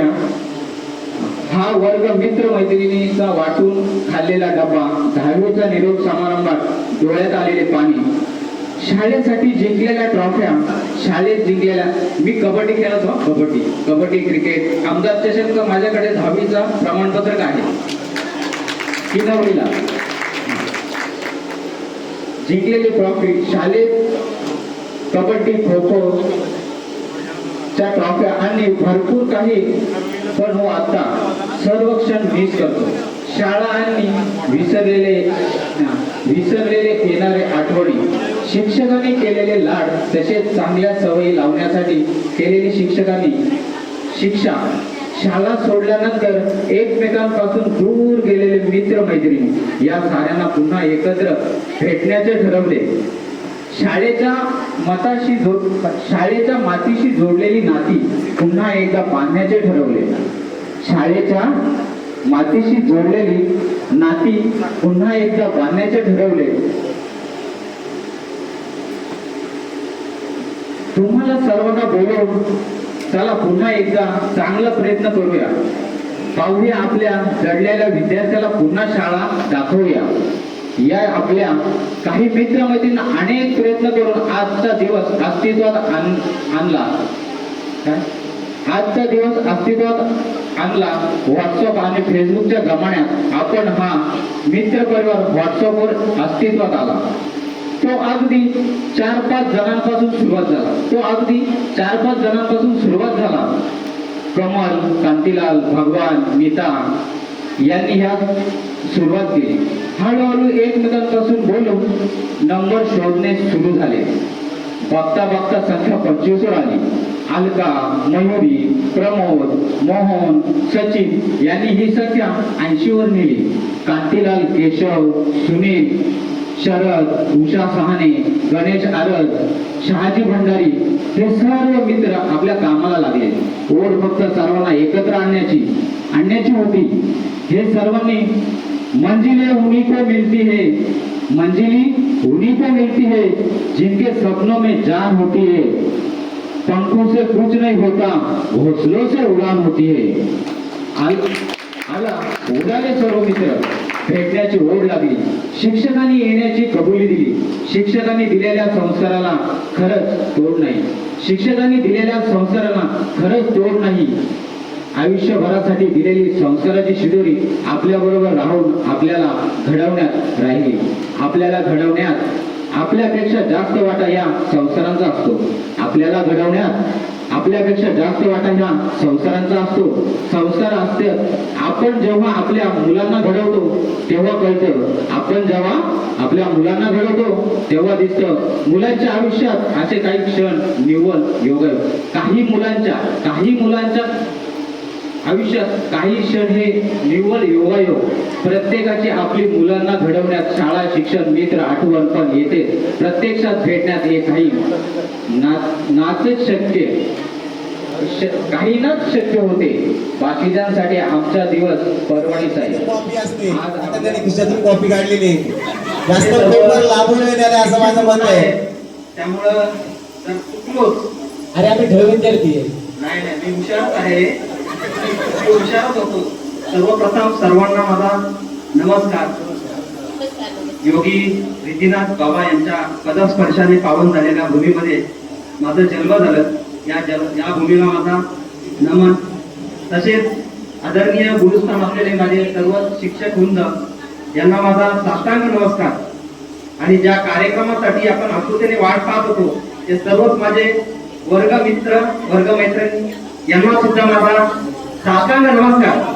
हा वर्ग मित्र मैत्रिणींचा वाटून खाल्लेला डब्बा, 10वीचा निरोप समारंभात डोळ्यात आलेले पाणी, शाळेसाठी जिंकलेल्या ट्रॉफ्या, शाळेत जिंकलेल्या. मी कबड्डी खेळत हो, कबड्डी क्रिकेट. आमदार चषक माझ्याकडे 10वीचा प्रमाणपत्रक आहे की 9वीला जिंकलेली ट्रॉफी, शाळेत कबड्डी खो खो च्या ट्रॉफ्या आणि भरपूर काही. पण हो आता सर्व क्षण मिस करतो. शाळा आणि विसरलेले येणारे आठवणी, शिक्षकांनी केलेले लाड, तसेच चांगल्या सवयी लावण्यासाठी केलेली शिक्षा, शाळा सोडल्यानंतर एकमेकांपासून दूर गेलेले मित्र मैत्रिणी, या साऱ्यांना पुन्हा एकत्र भेटण्याचे ठरवले. शाळेच्या मातीशी जोडलेली नाती पुन्हा एकदा बांधण्याचे ठरवले. शाळेच्या मातीशी जोडलेली नाती पुन्हा एकदा बांधण्याचे ठरवले. तुम्हाला सर्वांना बोलवून चला पुन्हा एकदा चांगला प्रयत्न करूया. पाहूया आपल्या दडलेल्या विद्यार्थ्याला पुन्हा शाळा दाखवूया. या आपल्या काही मित्रमैत्रिणी अनेक प्रयत्न करून आजचा दिवस अस्तित्वात आणला. व्हॉट्सअप आणि फेसबुकच्या जमान्यात आपण हा मित्र परिवार व्हॉट्सअपवर अस्तित्वात आला. तो अगदी 4-5 जणांपासून सुरुवात झाला. कमल, कांतीलाल, भगवान, नीता यांनी ह्या सुरुवात केली. हळूहळू एकमेकांपासून बोलून नंबर शोधणे सुरू झाले. बघता बघता संख्या 25 वर आली. अलका, मयुरी, प्रमोद, मोहन, सचिन यांनी ही संख्या 80 वर नेली. कांतीलाल, केशव, सुनील, शरद, उषा सहाने, गणेश आरद, शहाजी भंडारी हे सर्व मित्र आपल्या कामाला लागले. ओढ फक्त सर्वांना एकत्र आणण्याची होती. हे सर्वांनी मंजिलें उन्हीं को मिलती है जिनके सपनों में जान होती है. पंखों से कुछ नहीं होता, घोंसलों से उड़ान होती है. आला उडाले सर्व मित्र. भेटण्याची ओढ लागली. शिक्षकांनी येण्याची कबुली दिली. शिक्षकांनी दिलेल्या संस्काराला खरंच तोड नाही. आयुष्यभरासाठी दिलेली संस्काराची शिदोरी आपल्या बरोबर राहून आपल्याला घडवण्यात राहिली. आपल्याला घडवण्यात आपल्यापेक्षा जास्त वाटा या संस्कारांचा असतो. आपल्याला घडवण्यात आपल्यापेक्षा जास्त वाटा ह्या संस्कारांचा असतो. संस्कार असतात. आपण जेव्हा आपल्या मुलांना घडवतो तेव्हा कळतं. आपण जेव्हा आपल्या मुलांना घडवतो तेव्हा दिसतं. मुलांच्या आयुष्यात असे काही क्षण निव्वळ योगायोग. काही मुलांच्या आयुष्यात काही क्षण हे निव्वळ योगायोग. प्रत्येकाची आपली मुलांना घडवण्यात शाळा, शिक्षण, मित्र, आठवण पण येते. प्रत्यक्षात भेटण्यात हे काही काहीनाच शक्य होते. बाकीच्यांसाठी आमचा दिवस परवाणीचा आहे. कॉपी असते. आता त्याने खिशातून कॉपी काढलेली आहे. जास्त पेपर लांबू नये त्याने असं माझं मत आहे. त्यामुळं जर चुकलोच, अरे आम्ही ढ विद्यार्थी आहे. नाही नाही मी हुशारच आहे, मी हुशारच होतो. सर्वप्रथम सर्वांना माझा नमस्कार. योगी रितीनाथ बाबा यांच्या पदस्पर्शाने पावन झालेल्या भूमीमध्ये माझं जन्म झालं. या भूमीला माझा नमन. तसेच आदरणीय गुरुस्थान असलेले माझे सर्व शिक्षक वृंद यांना माझा साष्टांग नमस्कार. आणि ज्या कार्यक्रमासाठी आपण आतुरतेने वाट पाहत होतो ते सर्वच माझे वर्गमित्र वर्गमैत्रिणी यांना सुद्धा माझा साष्टांग नमस्कार.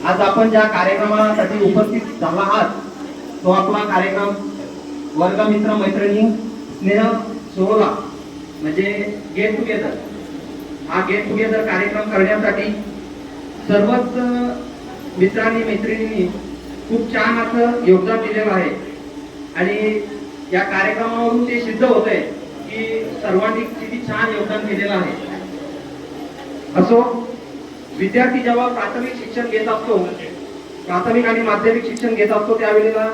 आज आपण ज्या कार्यक्रमासाठी उपस्थित झाला आहात तो आपला कार्यक्रम वर्गमित्र मैत्रिणी स्नेह सोहळा म्हणजे गेट टुगेदर. हा गेट टुगेदर कार्यक्रम करण्यासाठी सर्वच मित्रांनी मैत्रिणींनी खूप छान असं योगदान दिलेलं आहे. आणि या कार्यक्रमावरून ते सिद्ध होत आहे की सर्वांनी किती छान योगदान दिलेलं आहे. असो, विद्यार्थी जेव्हा प्राथमिक शिक्षण घेत असतो, प्राथमिक आणि माध्यमिक शिक्षण घेत असतो त्यावेळेला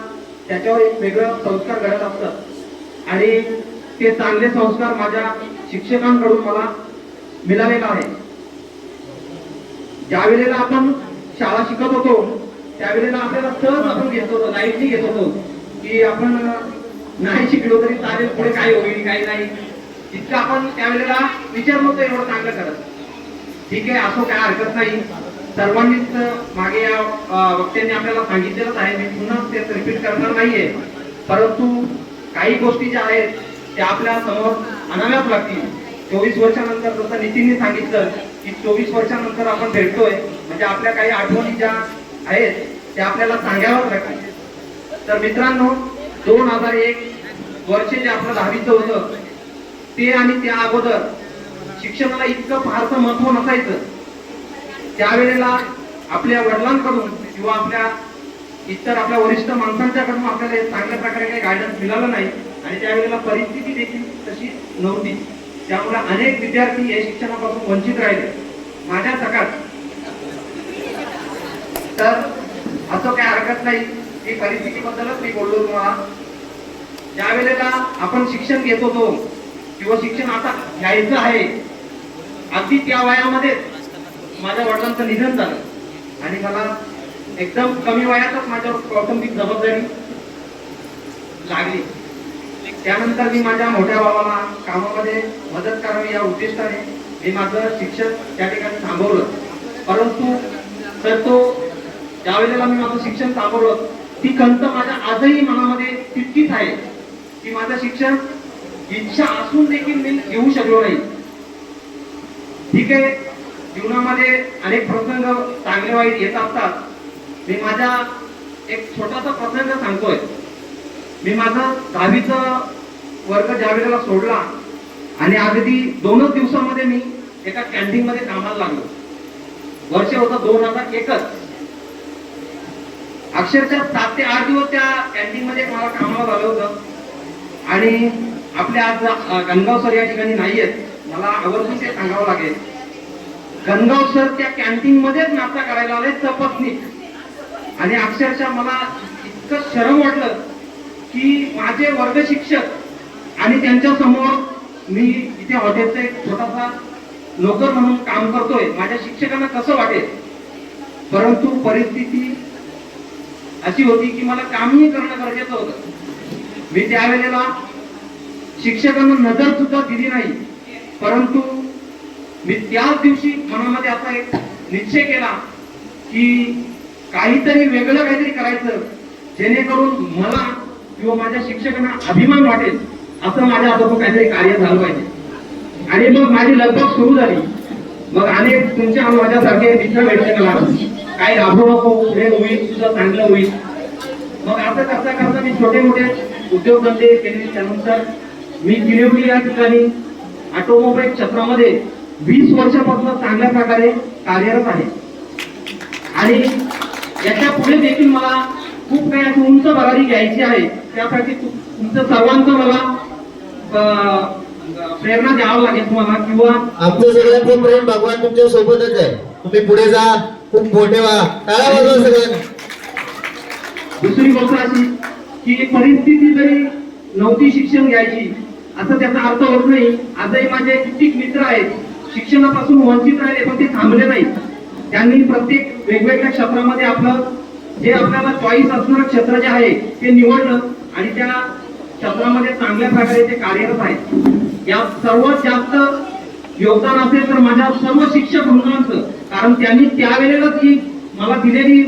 त्याच्यावर एक वेगळं संस्कार घडत असतात आणि ते चांगले संस्कार माझ्या शिक्षकांकडून मला मिळालेला आहे. ज्या वेळेला आपण शाळा शिकत होतो त्यावेळेला आपल्याला सहज आपण घेत होतो, लाईटली घेत होतो की आपण नाही शिकलो तरी चालेल, पुढे काय होईल काय नाही, इतकं आपण त्यावेळेला विचार नव्हतो एवढं चांगलं करत. ठीक आहे, असो, काय हरकत नाही. सर्वांनीच मागे या वक्त्यांनी आपल्याला सांगितलेलंच आहे, मी पुन्हा ते रिपीट करणार नाहीये. परंतु काही गोष्टी ज्या आहेत त्या आपल्या समोर आणाव्याच लागतील. 24 वर्षानंतर जसं नितीनने सांगितलं की 24 वर्षानंतर आपण भेटतोय म्हणजे आपल्या काही आठवणी ज्या आहेत त्या आपल्याला सांगाव्याच लागतील. तर मित्रांनो, 2001 वर्ष जे आपलं 10वीचं होतं ते आणि त्या अगोदर शिक्षणाला इतकं फारसं महत्व नसायचं. त्यावेळेला आपल्या वडिलांकडून किंवा इतर आपल्या वरिष्ठ माणसांच्याकडून आपल्याला चांगल्या प्रकारे काही गायडन्स मिळालं नाही आणि त्यावेळेला परिस्थिती देखील तशी नव्हती. त्यामुळे अनेक विद्यार्थी या शिक्षणापासून वंचित राहिले माझ्या सकाळ. तर असं काही हरकत नाही, ही परिस्थितीबद्दलच मी बोललो तुम्हाला. ज्या वेळेला आपण शिक्षण घेत होतो किंवा शिक्षण आता घ्यायचं आहे, अगदी त्या वयामध्ये माझ्या वडिलांचं निधन झालं आणि मला एकदम कमी वयातच माझ्यावर कौटुंबिक जबाबदारी लागली. त्यानंतर मी माझ्या मोठ्या भावाला कामामध्ये मदत करावी या उद्दिष्टाने मी माझं शिक्षण त्या ठिकाणी थांबवलं. परंतु तर तो ज्या वेळेला मी माझं शिक्षण थांबवलं ती खंत माझ्या आजही मनामध्ये तितकीच आहे की माझं शिक्षण इच्छा असून देखील मी घेऊ शकलो नाही. ठीक आहे, जीवनामध्ये अनेक प्रसंग चांगले वाईट येत असतात. मी माझा एक छोटासा प्रसंग सांगतोय. मी माझा 10वीचा वर्ग ज्या वेळेला सोडला आणि अगदी 2च दिवसामध्ये मी एका कॅन्टीन मध्ये कामाला लागलो. वर्ष होतं 2001. अक्षरशः 7 ते 8 दिवस त्या कॅन्टीन मध्ये मला कामाला झालं होतं. आणि आपल्या आज गणगाव सर या ठिकाणी नाहीयेत, मला आवर्जून ते सांगावं लागेल. गणगाव सर त्या कॅन्टीन मध्येच नाश्ता करायला आले तपासणी. आणि अक्षरशः मला इतकं शरम वाटलं की माझे वर्ग शिक्षक आणि त्यांच्या समोर मी इथे हॉटेलचा एक छोटासा नोकर म्हणून काम करतोय, माझ्या शिक्षकांना कसं वाटेल. परंतु परिस्थिती अशी होती की मला कामही करणं गरजेचं होतं. मी त्यावेळेला शिक्षकांना नजर सुद्धा दिली नाही. परंतु मी त्याच दिवशी मनामध्ये असा एक निश्चय केला की काहीतरी वेगळं काहीतरी करायचं जेणेकरून मला किंवा माझ्या शिक्षकांना अभिमान वाटेल असं माझ्या हातून काहीतरी कार्य झालं पाहिजे. आणि मग माझी लगबग सुरू झाली. मग अनेक तुमच्या माझ्यासारखे मित्र भेटले मला, काही राबू नको, पुढे होईल, तुझं चांगलं होईल. मग असं करता करता मी छोटे मोठे उद्योगधंदे केले. त्यानंतर मी किनेवली या ठिकाणी ऑटोमोबाईल क्षेत्रामध्ये 20 वर्षापासून चांगल्या प्रकारे कार्यरत आहे. आणि याच्या पुढे देखील मला खूप काही अशी उंच भरारी घ्यायची आहे. त्यासाठी तुमचं सर्वांचं मला प्रेरणा द्यावं लागेल तुम्हाला. किंवा आमचं सगळ्यांचं प्रेम भगवान तुमच्या सोबतच आहे. तुम्ही पुढे जा, खूप मोठे व्हा. टाळ्या वाजवा सगळ्यांना. दुसरी गोष्ट अशी की परिस्थिती जरी नव्हती शिक्षण घ्यायची असं त्याचा अर्थ होत नाही. आजही माझे कित्येक मित्र आहेत शिक्षणापासून वंचित राहिले पण ते थांबले नाही. त्यांनी प्रत्येक वेगवेगळ्या क्षेत्रामध्ये आपलं जे आपल्याला चॉईस असणारं क्षेत्र जे आहे ते निवडलं आणि त्या क्षेत्रामध्ये चांगल्या प्रकारे ते कार्यरत आहेत. या सर्वात जास्त योगदान असेल तर माझ्या सर्व शिक्षक वृंदांचं, कारण त्यांनी त्यावेळेला ती मला दिलेली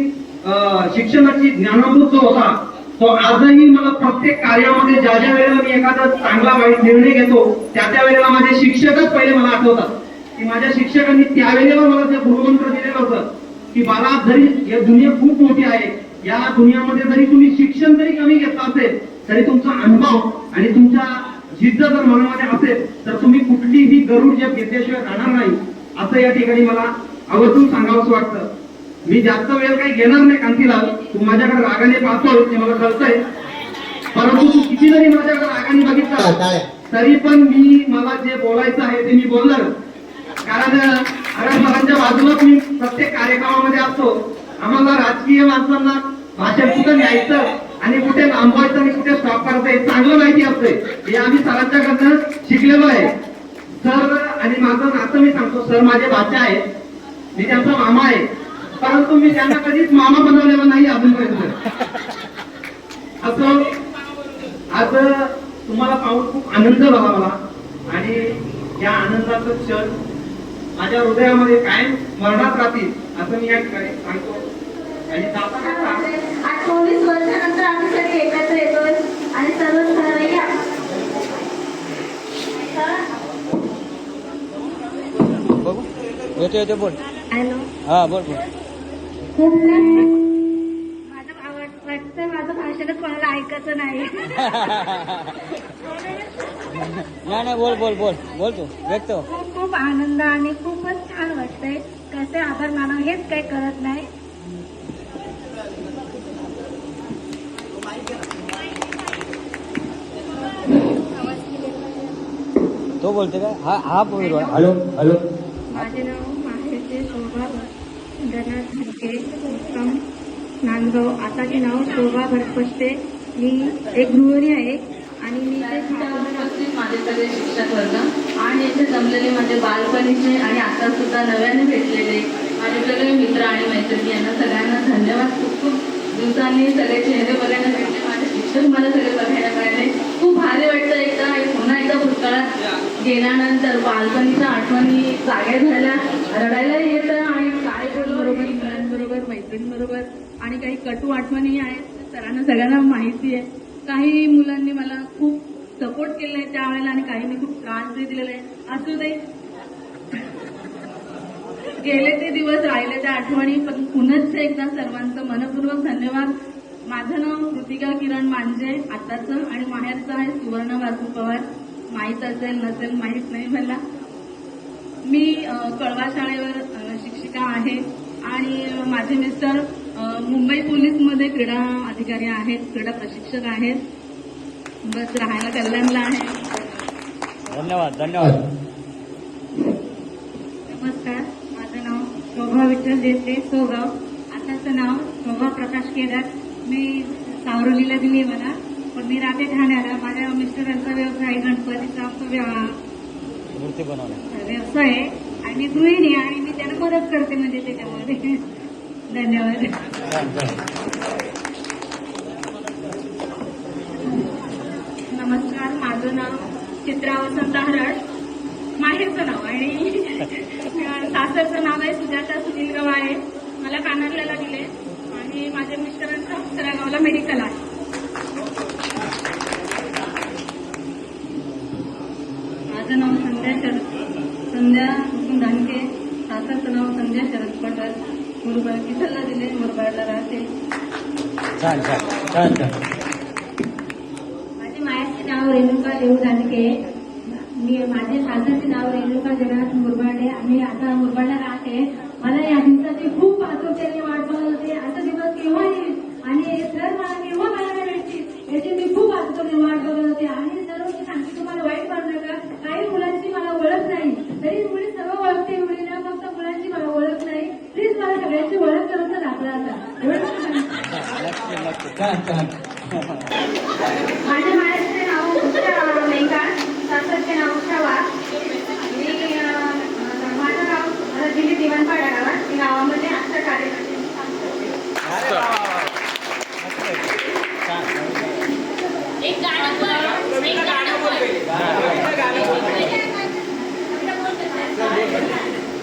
शिक्षणाची ज्ञानामृत जो होता तो आजही मला प्रत्येक कार्यामध्ये ज्या ज्या वेळेला मी एखादा चांगला वाईट निर्णय घेतो त्या वेळेला माझे शिक्षकच पहिले मला आठवतात की माझ्या शिक्षकांनी त्यावेळेला मला जे गुरुमंत्र दिलेलं होतं की बाळा, जरी या दुनिया खूप मोठी आहे, या दुनियामध्ये जरी तुम्ही शिक्षण जरी कमी घेतलं असेल तरी तुमचा अनुभव आणि तुमच्या जिद्द जर मनामध्ये असेल तर तुम्ही कुठलीही गरुड जे घेतल्याशिवाय राहणार नाही, असं या ठिकाणी मला आवर्जून सांगावंसं वाटतं. मी जास्त वेळ काही घेणार नाही कांतीलाल, तू माझ्याकडे रागाने पाहतोय ते मला कळतंय, परंतु तू किती जरी माझ्याकडे रागाने बघितलं तरी पण मला जे बोलायचं आहे ते मी बोलणार. कारण सरांच्या बाजूलाच मी प्रत्येक कार्यक्रमामध्ये असतो. आम्हाला राजकीय माणसांना भाषण कुठं न्यायचं आणि कुठे लांबवायचं आणि कुठे स्टॉप करायचं हे चांगलं माहिती असते. हे आम्ही सरांच्याकडनं शिकलेलो आहे. सर आणि माझं नातं मी सांगतो, सर माझे भाचे आहेत, मी त्यांचा मामा आहे, परंतु मी त्यांना कधीच मामा बनवलेला नाही अजूनपर्यंत. असं आज तुम्हाला पाहून खूप आनंद झाला मला आणि या आनंदाचं क्षण माझ्या हृदयामध्ये कायम मरणात राहतील असं मी या ठिकाणी सांगतो. आणि जाता 19 वर्षानंतर आम्ही सगळे एकत्र येतोय आणि सर्व सहभागी येतो बोल. हॅलो. हा बोल. खूप वाटतं माझं भाषणच कोणाला ऐकायचं नाही. नाही बोल बोल बोल बोल तू व्यक्त हो. खूप खूप आनंद आणि खूपच छान वाटतंय. कसे आभार मानावं हेच काही कळत नाही. तो बोलते का? हा बोल. Hello hello. माझे नाव माहेरचे शोभा गणनाथ धनके, मुक्काम नांदगाव. आताचे नाव शोभा भरपष्टे. मी एक गृहिणी आहे आणि मी उपस्थित माझे सगळे शिक्षक वर्ग आणि येथे जमलेले माझे बालपणीचे आणि आता सुद्धा नव्याने भेटलेले माझे सगळे मित्र आणि मैत्रिणी यांना सगळ्यांना धन्यवाद. खूप खूप दिवसांनी सगळे चेहरे बघायला भेटले, माझे शिक्षक मला सगळे बघायला मिळाले. खूप भारी वाटतं. पुन्हा एकदा भूतकाळात गेल्यानंतर बालपणीच्या आठवणी जाग्या झाल्या, रडायला येतं आणि काय बरोबर मुलांबरोबर मैत्रिणींबरोबर आणि काही कटू आठवणी आहेत सरांना सगळ्यांना माहिती आहे. काही मुलांनी मला खूप सपोर्ट केलेला आहे त्यावेळेला आणि काहींनी खूप त्रास दिलेला आहे. असू दे, गेले ते दिवस, राहिले त्या आठवणी. पण पुनश्च एकदा सर्वांचं मनपूर्वक धन्यवाद. माझं नाव कृतिका किरण मांजे, आताचं आणि माहेरचं आहे सुवर्ण वासू पवार. माहीत असेल नसेल माहीत नाही मला. मी कळवा शाळेवर शिक्षिका आहे आणि माझे मिस्टर मुंबई पोलीसमध्ये क्रीडा अधिकारी आहेत, क्रीडा प्रशिक्षक आहेत. बस राहायला कल्याणला आहे. धन्यवाद धन्यवाद. नमस्कार, माझं नाव शोभा विठ्ठल देशे, सोगाव. आताचं नाव शोभा प्रकाश केदार. मी सावरोलीला दिली मला, पण मी राहते ठाण्याला. माझ्या मिस्टरांचा व्यवसाय गणपतीचा मूर्ती बनवणे व्यवसाय आहे आणि मी गृहिणी आणि मी त्यांना मदत करते म्हणजे त्याच्यामध्ये. धन्यवाद. नमस्कार, माझं नाव चित्रा वसंत हरड. माहेरचं नाव आणि सासरचं नाव आहे सुजाता सुनील गवाळे. मला कानारल्याला दिले आणि माझ्या मिस्टरांचं अक्षरागावला मेडिकल आहे. माझं नाव संध्या धनके. सासरचं नाव संध्या शरद पटेल. मुरबाड किसलला दिले, मुरबाडला राहते. छान छान छान छान. माझे माहेरचे नाव रेणुका देऊ धनके. माझे सासरचे नाव रेणुका जगन्नाथ मुरबाडे. आम्ही आता मुरबाडला राहते. मला या दिवसाची खूप आतुरतेने वाट बघत होते. असा दिवस केव्हा येईल आणि सर मला केव्हा बघायला भेटतील याची मी खूप आतुरतेने वाट बघत होते. आणि सर्व मी सांगते तुम्हाला वाईट मानू नका, काही मुलांची मला ओळख नाही तरी मुली सर्व ओळखते. मुलींना फक्त मुलांची मला ओळख नाही. प्लीज मला सगळ्यांची ओळख करून दाखला आता. नक्की नक्की. माझ्या मायाचे नाव उषा मेंगाळ, सासरचे नाव उषा वाघ. माझं गाव दिल्ली दिवाणपाडा गावात. गावामध्ये आमच्या कार्यकर्ते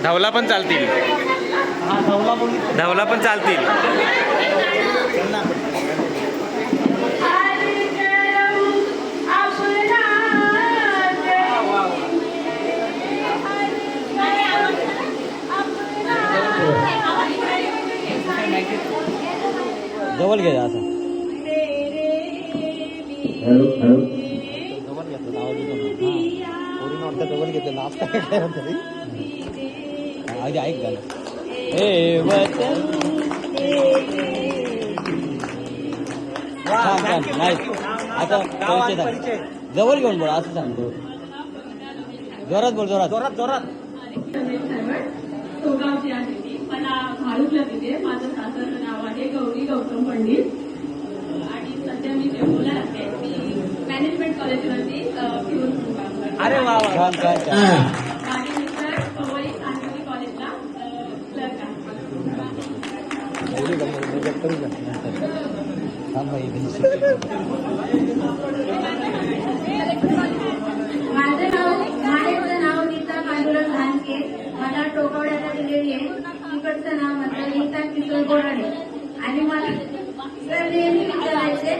धावला पण चालतील. धावला पण चालतील. जवळ घ्या असं हॅलो हॅलो जवळ घेतलं आवाज येतो पोरीनं वाटतं जवळ घेतलं नाच काय म्हणते आधी ऐक गाणं हे वचन छान छान नाही आता परिचय जवळ घेऊन बोल असं सांगतो जोरात बोल जोरात जोरात जोरात गावची आहे ती. मला भाडूकला तिथे. माझं सासरचं नाव आहे गौरी गौतम पंडित आणि सध्या मी देवला राहते. मी मॅनेजमेंट कॉलेजवरती पिऊन काम करते. अरे वा छान छान छान माझे मिस्टर पवई सांगली कॉलेजला क्लर्क माझं नाव नीता पांडुरंग धानके. मला टोकवड्याला दिलेली आहे. तिकडचं नाव म्हटलं नीता किशोर गोराडे. आणि मला सर नेहमी विचारायचे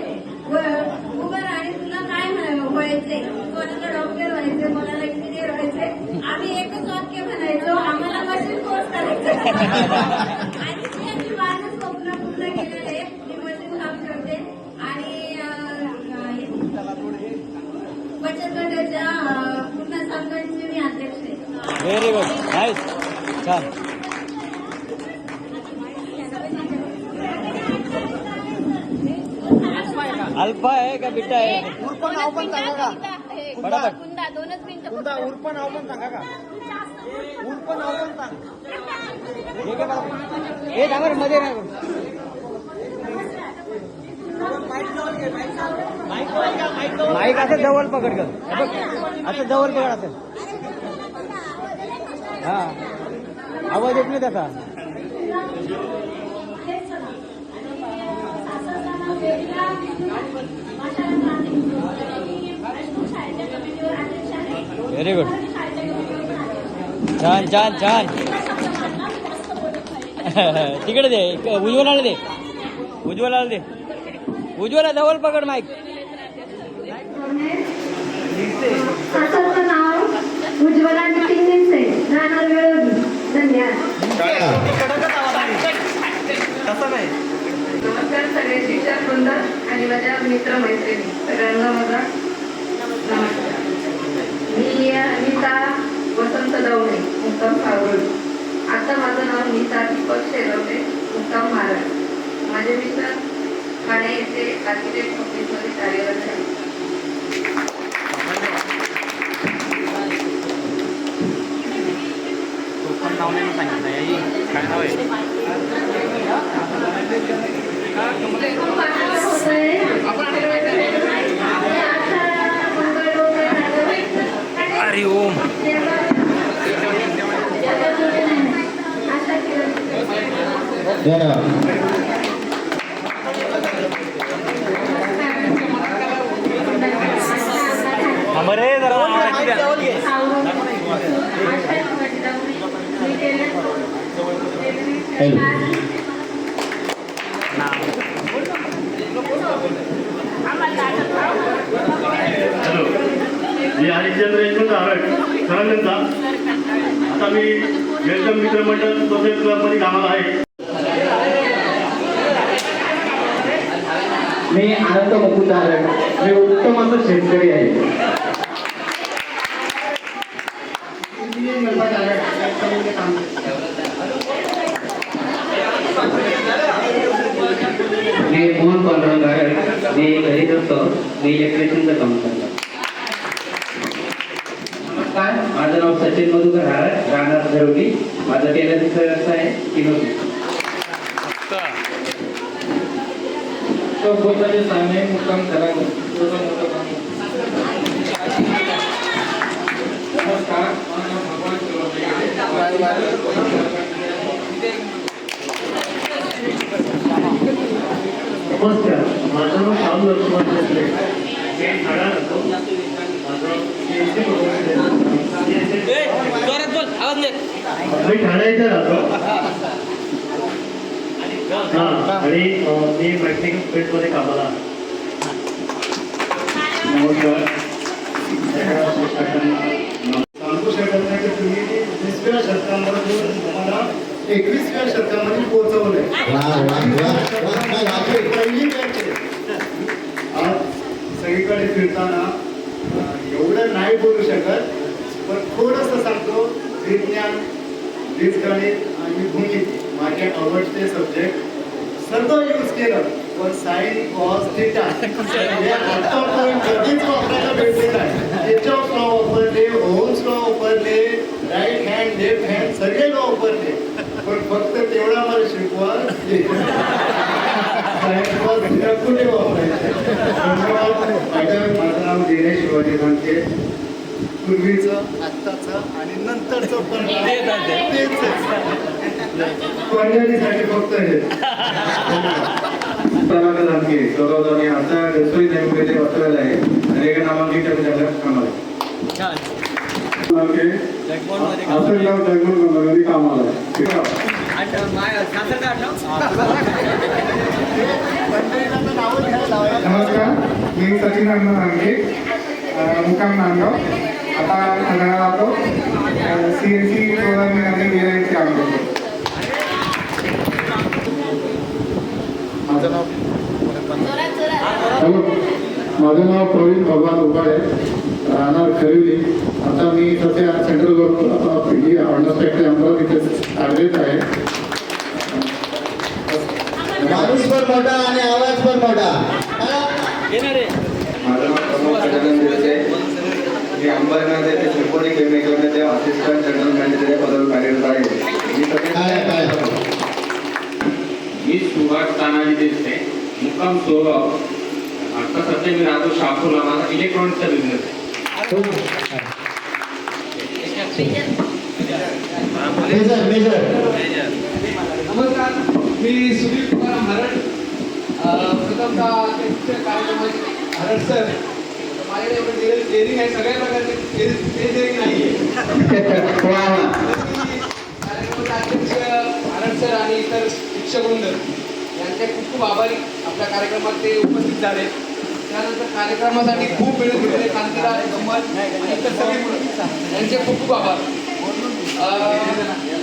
उभं आणि तुला काय व्हायचे, कोणाला डॉक्टर व्हायचे, कोणाला इंजिनियर व्हायचे. आम्ही एकच वाक्य म्हणायचो, आम्हाला मशीन कोर्स करायचं. आणि ते आम्ही माझं स्वप्न पूर्ण केलेले. मी मशीन काम करते आणि बचत गटाच्या पूर्ण संघाची मी अध्यक्ष आहे. व्हेरी गुड नाईस छान अल्फा आहे का बिट्टा आहे फटाफट उर्फ नाव पण सांगा का? उर्फ नाव पण सांग. हे डांगर मध्ये नाही माईक असं जवळ पकड कर असं जवळ पकड असं हा आवाज येत नाही त्याचा व्हेरी गुड छान छान छान तिकडे दे उज्ज्वलाला दे उज्ज्वलाला दे उज्ज्वला जवळ पकड माईक सासरचं नाव उज्ज्वला नितीन निमसे. राहणार वेळोली. धन्यवाद. तसं नाही. नमस्कार सगळे शिक्षक वृंद आणि माझ्या मित्र मैत्रिणी सगळ्यांना माझा नमस्कार. मी नीता वसंत दवणे मुक्काम सावळी. आता माझं नाव नीता दीपक शेरवते मुक्काम महाराज. माझे मिस्टर ठाणे येथे आर्किटेक्ट ऑफिसमध्ये कार्यरत आहे. नाव नाही सांगितलं काय नाव आहे? हरि ओम. अमरे जरा मी हरिश्चंद्र यशवंत आरड खरंजा. आता मी वेलकम मित्रमंडळ सोशल क्लबमध्ये कामाला आहे. मी आनंद मुकुंद आरड. मी उत्तम असं शेतकरी आहे. मी मोहन पांडुरंग आरड. मी घरीच असतो. मी इलेक्ट्रिशियनचं काम करतो. माझं नाव सचिन मधुकर आरड. राहणार झरोली. माझं टेलरिंगचा व्यवसाय आहे. सोबताचे साने मुक्काम करा नमस्कार नमस्कार, माझं नाव श्याम लक्ष्मण देशले. मी ठाण्यात राहतो. मी ठाणे इथे राहतो. आणि मी मेकॅनिकल फील्डमध्ये कामाला आहे. नमस्कार. सांगू शकत नाही की तुम्ही 20व्या शतकामध्ये तुम्हाला 21व्या शतकामध्ये पोहोचवलंय. पहिली बॅच आहे. आज सगळीकडे फिरताना एवढं नाही बोलू शकत, पण थोडंसं सांगतो. विज्ञान, बीजगणित आणि भूमिती माझे आवडते सब्जेक्ट सर्व यूज केलं, पण साइन कॉस थिटा हे आतापर्यंत कधीच वापरायला भेटले नाही. किर्चॉफ लॉ वापरले, ओहम्स लॉ वापरले, राईट हँड लेफ्ट हँड सगळे लॉ वापरले, पण फक्त तेवढा मला शिकवा साइन कॉस थिटा कुठे वापरायचे. माझं नाव दिनेश शिवाजी धनके. पूर्वीचं, आत्ताचं आणि नंतरचं पण तेच पंजाबीसाठी फक्त हे धनके दोघांनी आता रसोई नेमके वाचलेलं आहे आणि एका नामांकित झालं कामाला असं नाव जगमोहन कामाला नमस्कार, मी सचिन अण्णा नांगे, मुक्काम नांदगाव. आता ठाण्याला राहतो. CNC प्रोग्रामिंग आणि डिझाईनचे काम करतो. माझं नाव प्रवीण भगवान उपाळे, राहणार खरिवली. आता मी सध्या सेंट्रल गव्हर्नमेंट अंडरस्टँड अमरावती कार्यरत आहे. माणूस पण मोठा आणि आवाज पण मोठा. माझं नाव प्रमोद गजानन दिवसे. मी अंबरनाथ येथे सिम्फोनी केमिकलमध्ये असिस्टंट जनरल मॅनेजर या पदावर कार्यरत आहे. मी सुभाष तानाजी देशे, मुक्काम सोगाव. आता सध्या मी राहतो शापूरला. माझा इलेक्ट्रॉनिक्सचा बिझनेस आहे. नमस्कार, मी सुधीर तुकाराम हरड. प्रथमतः कार्यक्रमाचे हरड सर, माझ्याकडे एवढं डेअरिंग आहे, सगळ्या प्रकारचे डेअरिंग नाही आहे. कार्यक्रमाचे अध्यक्ष हरड सर आणि इतर शिक्षकवृंद यांचे खूप खूप आभारी. आपल्या कार्यक्रमात ते उपस्थित झाले. त्यानंतर कार्यक्रमासाठी खूप वेळ दिलेले कांतीलाल गंमत आणि इतर सगळी मुलं यांचे खूप खूप आभार.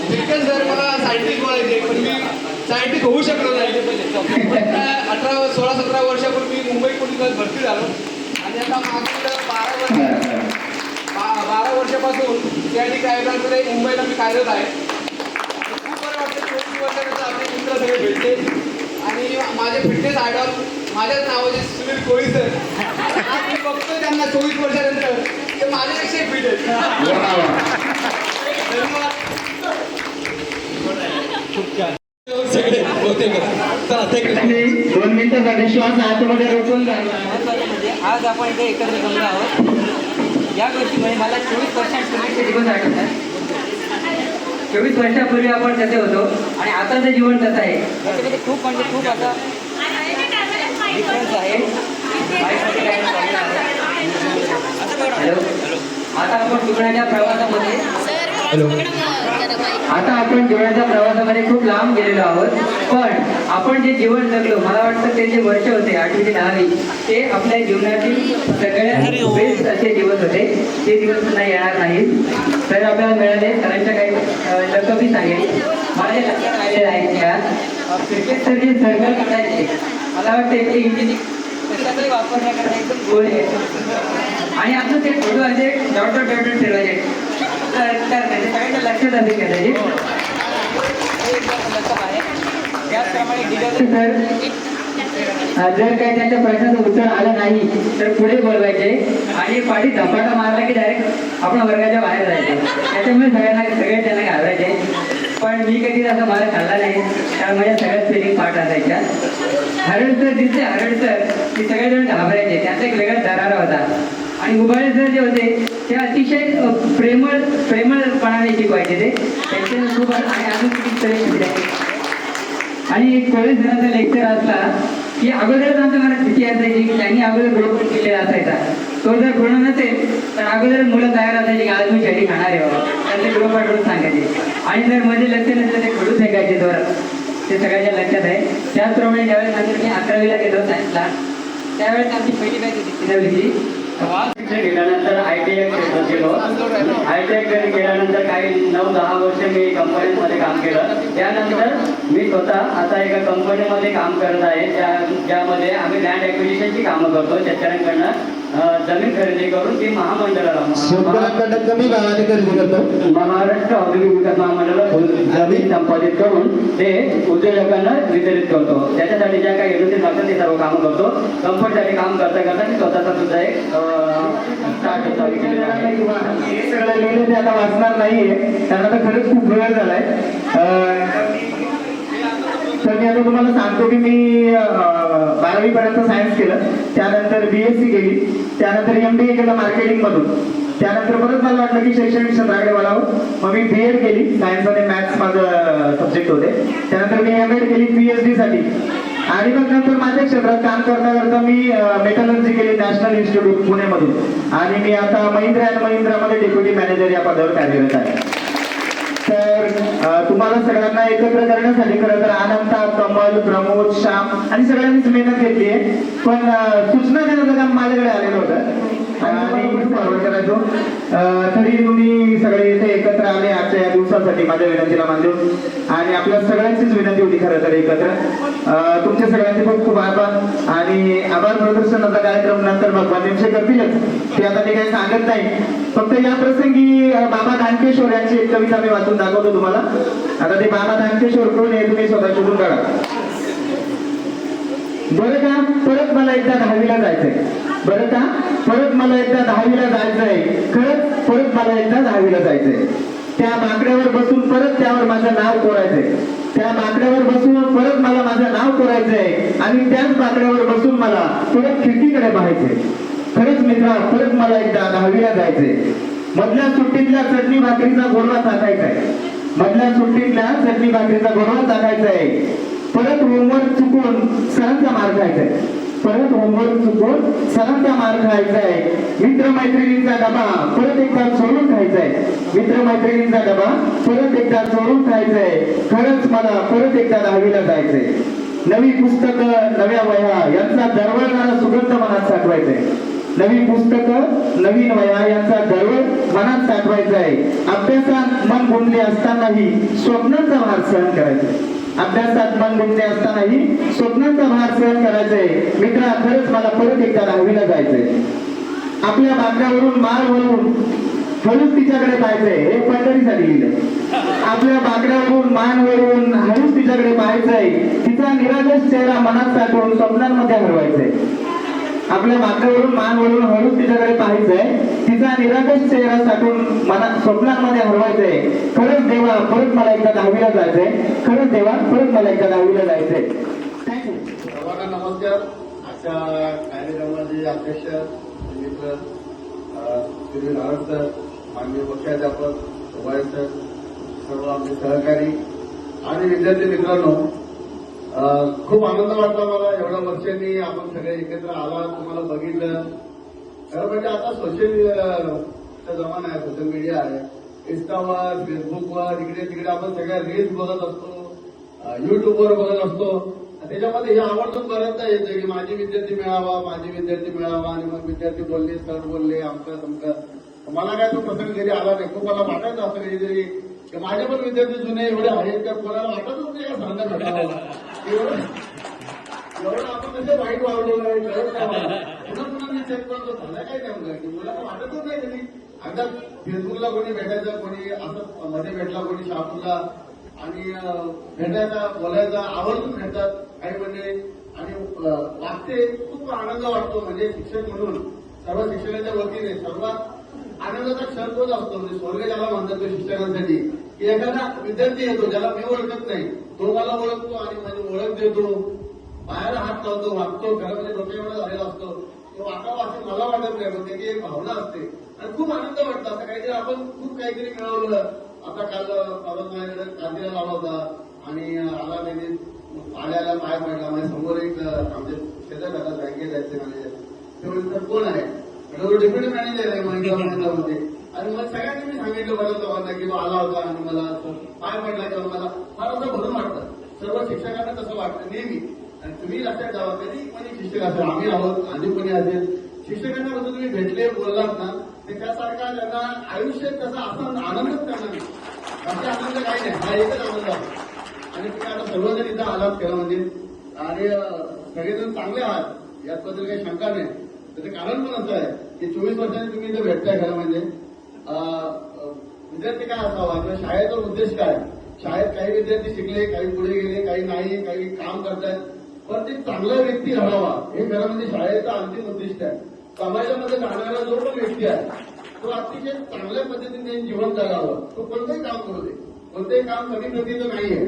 विक्टर सर मला सायंटिस्ट बोलायचे, पण मी सायंटिस्ट होऊ शकलो नाही. 16-17 वर्षापूर्वी मुंबई पोलिसात भरती झालो आणि आता मागील 12 वर्षापासून CID क्रायब्रांचमध्ये मुंबईला मी कार्यरत आहे. खूप बरं वाटतं. 24 वर्षानंतर आपले मित्र सगळे भेटले आणि माझे फिटनेस आयडॉल माझ्याच नावाचे सुनील कोळी सर. आज मी बघतोय त्यांना 24 वर्षानंतर ते माझ्यापेक्षा फिट आहेत. धन्यवाद. दोन मिनिटांसाठी श्वास आतमध्ये रोखून आज आपण इथे एकत्र जमलो आहोत. या गोष्टीमुळे मला 24 वर्षांपूर्वीचे दिवस आठवतात. 24 वर्षापूर्वी आपण कसे होतो आणि आताचं जीवन कसं आहे याच्यामध्ये खूप असा डिफरन्स आहे. हॅलो, आता आपण जीवनाच्या प्रवासामध्ये खूप लांब गेलेलो आहोत. पण आपण जे जीवन जगलो, मला वाटतं ते जे वर्ष होते 8वी ते 10वी, ते आपल्या जीवनातील सगळ्यात बेस्ट असे दिवस होते. ते दिवस पुन्हा येणार नाहीत. तर आपल्याला मिळाले सरांच्या काही लकबी सांगेल. मला जे लक्षात राहिलेलं आहे त्या क्रिकेट सर जे सर्कल करायचे, मला वाटतं ते इंजिनिअरिंग कशातरी वापरण्याकरता एकदम गोल आहे. आणि आपलं ते फोटो असे डॉट फिरवायचे. तर सगळ्यांच्या लक्षात आले करायचे. त्याचप्रमाणे जर काही त्यांच्या प्रश्नाचं उत्तर आलं नाही तर पुढे बोलवायचे आणि पाठी धपाटा मारला की डायरेक्ट आपण वर्गाच्या बाहेर जायचे. त्याच्यामुळे सगळ्यांना त्यांना घालायचे. पण मी कधी असा मार खाल्ला नाही, कारण माझ्या सगळ्यात फिलिंग पाठ असायच्या. हरडसर दिसले हरडसर की सगळेजण घाबरायचे, त्याचा एक वेगळा दरारा होता. आणि उभाळे सर जे होते ते अतिशय प्रेमळपणाने शिकवायचे, ते त्यांचे खूप आणि अजून किती तरी शिकले. आणि एक कॉलेज सरांचा लेक्चर असला की अगोदरच आमच्या मनात भीती असायची की त्यांनी अगोदर ग्रुप केलेला असायचा, तो जर कोण नसेल तर अगोदर मुलं तयार असायची की आज मी छडी खाणार आहे बाबा, त्यांचे ग्रुप वाटून सांगायचे. आणि जर मध्ये लक्ष नसलं ते खडू फेकायचे जोरात, ते सगळ्याच्या लक्षात आहे. त्याचप्रमाणे ज्यावेळेस नंतर मी 11वीला गेलो सायन्सला, त्यावेळेस आमची पहिली बॅच होती 11वीची. शिक्षण घेतल्यानंतर ITI क्षेत्रात गेलो. ITI केल्यानंतर काही 9-10 वर्ष मी कंपनीमध्ये काम केलं. त्यानंतर मी स्वतः आता एका कंपनीमध्ये काम करत आहे, ज्यामध्ये आम्ही लँड ॲक्विजिशनची कामं करतो. शेतकऱ्यांकडनं जमीन खरेदी करून ती महामंडळाला शेतकऱ्यांकडनं कमी भावाने खरेदी करतो. महाराष्ट्र औद्योगिक विकास महामंडळाला जमीन संपादित करून ते उद्योजकांना वितरित करतो. त्याच्यासाठी ज्या काही युनिट लागतात ते सर्व कामं करतो. कंपनीसाठी काम करता करता मी स्वतःचा सुद्धा एक हे सगळं लिहिलं ते आता वाचणार नाहीये, कारण आता खरंच खूप वेळ झालाय. तर मी आता तुम्हाला सांगतो की मी 12वी पर्यंत सायन्स केलं, त्यानंतर BSc केली, त्यानंतर MBA केलं मार्केटिंगमधून. त्यानंतर परत मला वाटलं की शैक्षणिक क्षेत्राकडे वळावं, मग मी B.Ed केली. सायन्स आणि मॅथ्स माझं सब्जेक्ट होते. त्यानंतर मी M.Ed केली PhD साठी. आणि मग नंतर माझ्या क्षेत्रात काम करता करता मी मेटलर्जी केली नॅशनल इन्स्टिट्यूट पुणेमधून. आणि मी आता महिंद्रा अँड महिंद्रामध्ये डेप्युटी मॅनेजर या पदावर कार्यरत आहे. तर तुम्हाला सगळ्यांना एकत्र करण्यासाठी खरं तर अनंता, कमल, प्रमोद, श्याम आणि सगळ्यांनीच मेहनत घेतली आहे. पण सूचना देण्याचं काम माझ्याकडे आलेलं होतं आणि फॉरवर्ड करायचो. तरी तुम्ही सगळे इथे एकत्र आले आजच्या या दिवसासाठी माझ्या विनंतीला मान देऊन. आणि आपल्या सगळ्यांचीच विनंती होती खरं तर एकत्र. तुमच्या सगळ्यांचे खूप खूप आभार. आणि आभार प्रदर्शनाचा कार्यक्रम नंतर भगवान निमशे करतीलच, ते आता मी काही सांगत नाही. फक्त या प्रसंगी बाबा दानकेश्वर यांची एक कविता मी वाचून दाखवतो तुम्हाला. आता ते बाबा दानकेश्वर कोण आहे तुम्ही स्वतः शोधून काढा. बरं का, परत मला एकदा 10वीला जायचंय. बरं का, परत मला एकदा 10वीला जायचंय. खरंच परत मला एकदा 10वीला जायचंय. त्या बाकड्यावर बसून परत त्यावर माझं नाव कोरायचंय. त्या बाकड्यावर बसून परत मला माझं नाव कोरायचंय. आणि त्याच बाकड्यावर बसून मला परत खिडकीकडे पाहायचंय. खरंच मित्रा, परत मला एकदा 10वीला जायचंय. मधल्या सुट्टीतल्या चटणी भाकरीचा गोडवा चाकायचाय. मधल्या सुट्टीतल्या चटणी भाकरीचा गोडवा चाकायचाय. परत होमवर्क चुकून सरांचा मार खायचाय. परत होमवर्क चुकून सरांचा मार खायचाय. मित्रमैत्रिणींचा डबा परत एकदा चोरून खायचाय. मित्रमैत्रिणींचा डबा परत एकदा चोरून खायचाय. खरंच मला परत एकदा 10वीला जायचंय. नवी पुस्तकं, नव्या वह्या यांचा दरवळणारा सुगंध मनात साठवायचाय. नवी पुस्तकं, नवीन वह्या यांचा दरवळ मनात साठवायचा आहे. अभ्यासात मन गुंतले असतानाही स्वप्नांचा भार सहन करायचा. अभ्यासात मन गुंतले असतानाही स्वप्नांचा भार सहन करायचंय. मित्रा, खरंच मला परत एकदा 10वीला जायचंय. आपल्या बाकड्यावरून माळ वळून हळूच तिच्याकडे पाहायचंय. हे पंढरीसाठी लिहिलंय. आपल्या बाकड्यावरून मान वळून हळूच तिच्याकडे पाहायचंय. तिचा निरागस चेहरा मनात साठवून स्वप्नांमध्ये हरवायचंय. आपल्या बाकड्यावरून मान वळून हळूच तिच्याकडे पाहायचंय. तिचा निरागस चेहरा साठवून मनात स्वप्नांमध्ये हरवायचंय. खरंच देवा, परत मला एकदा 10वीला जायचंय. खरंच देवा, परत मला एकदा 10वीला जायचंय. सर्वांना नमस्कार. आजच्या कार्यक्रमाचे अध्यक्ष मित्र श्री नारायण सर, माननीय मुख्याध्यापक उभाळे सर, सर्व आमचे सहकारी आणि विद्यार्थी मित्रांनो, खूप आनंद वाटला मला. एवढ्या वर्षांनी आपण सगळे एकत्र आला, तुम्हाला बघितलं. खरं म्हणजे आता सोशलचा जमाना आहे, सोशल मीडिया आहे. इंस्टावर, फेसबुकवर, इकडे तिकडे आपण सगळ्या रील्स बघत असतो, युट्यूबवर बघत असतो. त्याच्यामध्ये हे आवर्जून बऱ्याचदा नाही येतं की माझी विद्यार्थी मेळावा, माझी विद्यार्थी मेळावा. आणि मग विद्यार्थी बोलले, सर बोलले, आमचं तमकं. मला काय तो प्रसंग कधी आला नाही. खूप मला वाटायचं असं कधीतरी की माझे पण विद्यार्थी जुने एवढे आहेत का कोणाला वाटतच नाही का सांगण्यात एवढं आपण कसे वाईट वावलो नाही, कळत नाही मला. पुन्हा पुन्हा मी चेक करतो, झालं काय नेमकं की मला तर वाटतच नाही कधी. अगदा फेसबुकला कोणी भेटायचं, कोणी असं मध्ये भेटला, कोणी शहापूरला, आणि भेटायचा, बोलायचा, आवर्जून भेटतात काही मंडळी. आणि वाटते, खूप आनंद वाटतो. म्हणजे शिक्षक म्हणून सर्व शिक्षकांच्या वतीने सर्वात आनंदाचा क्षण तोच असतो. म्हणजे स्वर्ग ज्याला म्हणतात तो शिक्षकांसाठी, की एखादा विद्यार्थी येतो ज्याला मी ओळखत नाही, तो मला ओळखतो आणि माझी ओळख देतो, बाहेर हात लावतो, वागतो, घरामध्ये डोक्यावर झालेला असतो, तो वाकावा असं मला वाटत नाही, पण त्याची एक भावना असते आणि खूप आनंद वाटतो. असं काहीतरी आपण खूप काहीतरी मिळवलं. आता काल माझ्याकडे कांदीला लावला होता आणि आला त्यांनी आल्याला पाय पडला. माझ्या समोर एक आमच्या शेजारी आता बँकेत जायचे मॅनेजर, ते म्हणतात कोण आहे, तो डेप्युटी मॅनेजर आहे मध्ये. आणि मग सगळ्यांनी मी सांगितलं बऱ्याच लोकांना की तो आला होता आणि मला पाय पडला तेव्हा मला फार असं भरून वाटतं. सर्व शिक्षकांना तसं वाटतं नेहमी. आणि तुम्ही लक्षात ठेवा, कधी कोणी शिक्षक असेल, आम्ही आहोत, आधी कोणी असेल, शिक्षकांना जसं तुम्ही भेटले बोललात ना, ते त्यासारखा त्यांना आयुष्यात तसा असा आनंदच करणार नाही. असे आनंद काही नाही, हा एकच आनंद आहे. आणि तुम्ही आता सर्वजण इथं आलात खरं म्हणजे, आणि सगळेजण चांगले आहात याबद्दल काही शंका नाही. त्याचं कारण पण असं आहे की 24 वर्षांनी तुम्ही इथं भेटताय खरं म्हणजे. विद्यार्थी काय असावा किंवा शाळेचा उद्देश काय, शाळेत काही विद्यार्थी शिकले, काही पुढे गेले, काही नाही, काही काम करतायत, पण ते चांगला व्यक्ती घडावा हे खरं म्हणजे शाळेचं अंतिम उद्दिष्ट आहे. समाजामध्ये जाणारा जो पण व्यक्ती आहे तो अतिशय चांगल्या पद्धतीने जीवन जगावं. तो कोणतंही काम करू दे, कोणतंही काम कमी प्रतीचं नाहीये,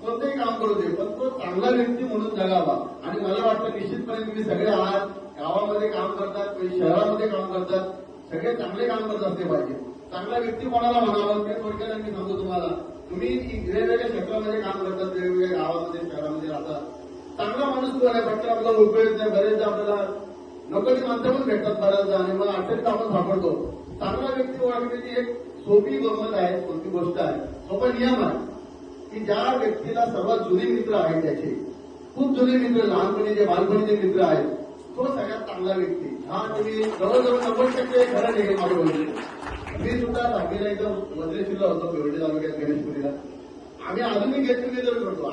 कोणतंही काम करू दे, पण तो चांगला व्यक्ती म्हणून जगावा. आणि मला वाटतं निश्चितपणे तुम्ही सगळे आहात, गावामध्ये काम करतात, काही शहरामध्ये काम करतात, सगळे चांगले काम करत असले पाहिजे. चांगला व्यक्ती कोणाला म्हणावं ते थोडक्यात मी सांगतो तुम्हाला. तुम्ही वेगवेगळ्या क्षेत्रामध्ये काम करतात, वेगवेगळ्या गावामध्ये शहरामध्ये राहतात. चांगला माणूस कोण आहे फक्त आपल्याला उपयोग नाही. बरेचदा आपल्याला नको ती माणसं पण भेटतात बऱ्याचदा आणि मला अत्यंत आपण सापडतो. चांगला व्यक्ती ओळखण्याची एक सोपी गंमत आहे, कोणती गोष्ट आहे, सोपा नियम आहे की ज्या व्यक्तीला सर्वात जुने मित्र आहेत, त्याचे खूप जुने मित्र, लहानपणीचे बालपणीचे मित्र आहेत, तो सगळ्यात चांगला व्यक्ती. हा तुम्ही जवळजवळ 90% खरं निघेल माझ्या बोलले. मी सुद्धा 10वीला इथं वज्रेश्वरला होतो, बेवडे तालुक्यात गणेशपुरीला. आम्ही अजूनही गेट टुगेदर करतो,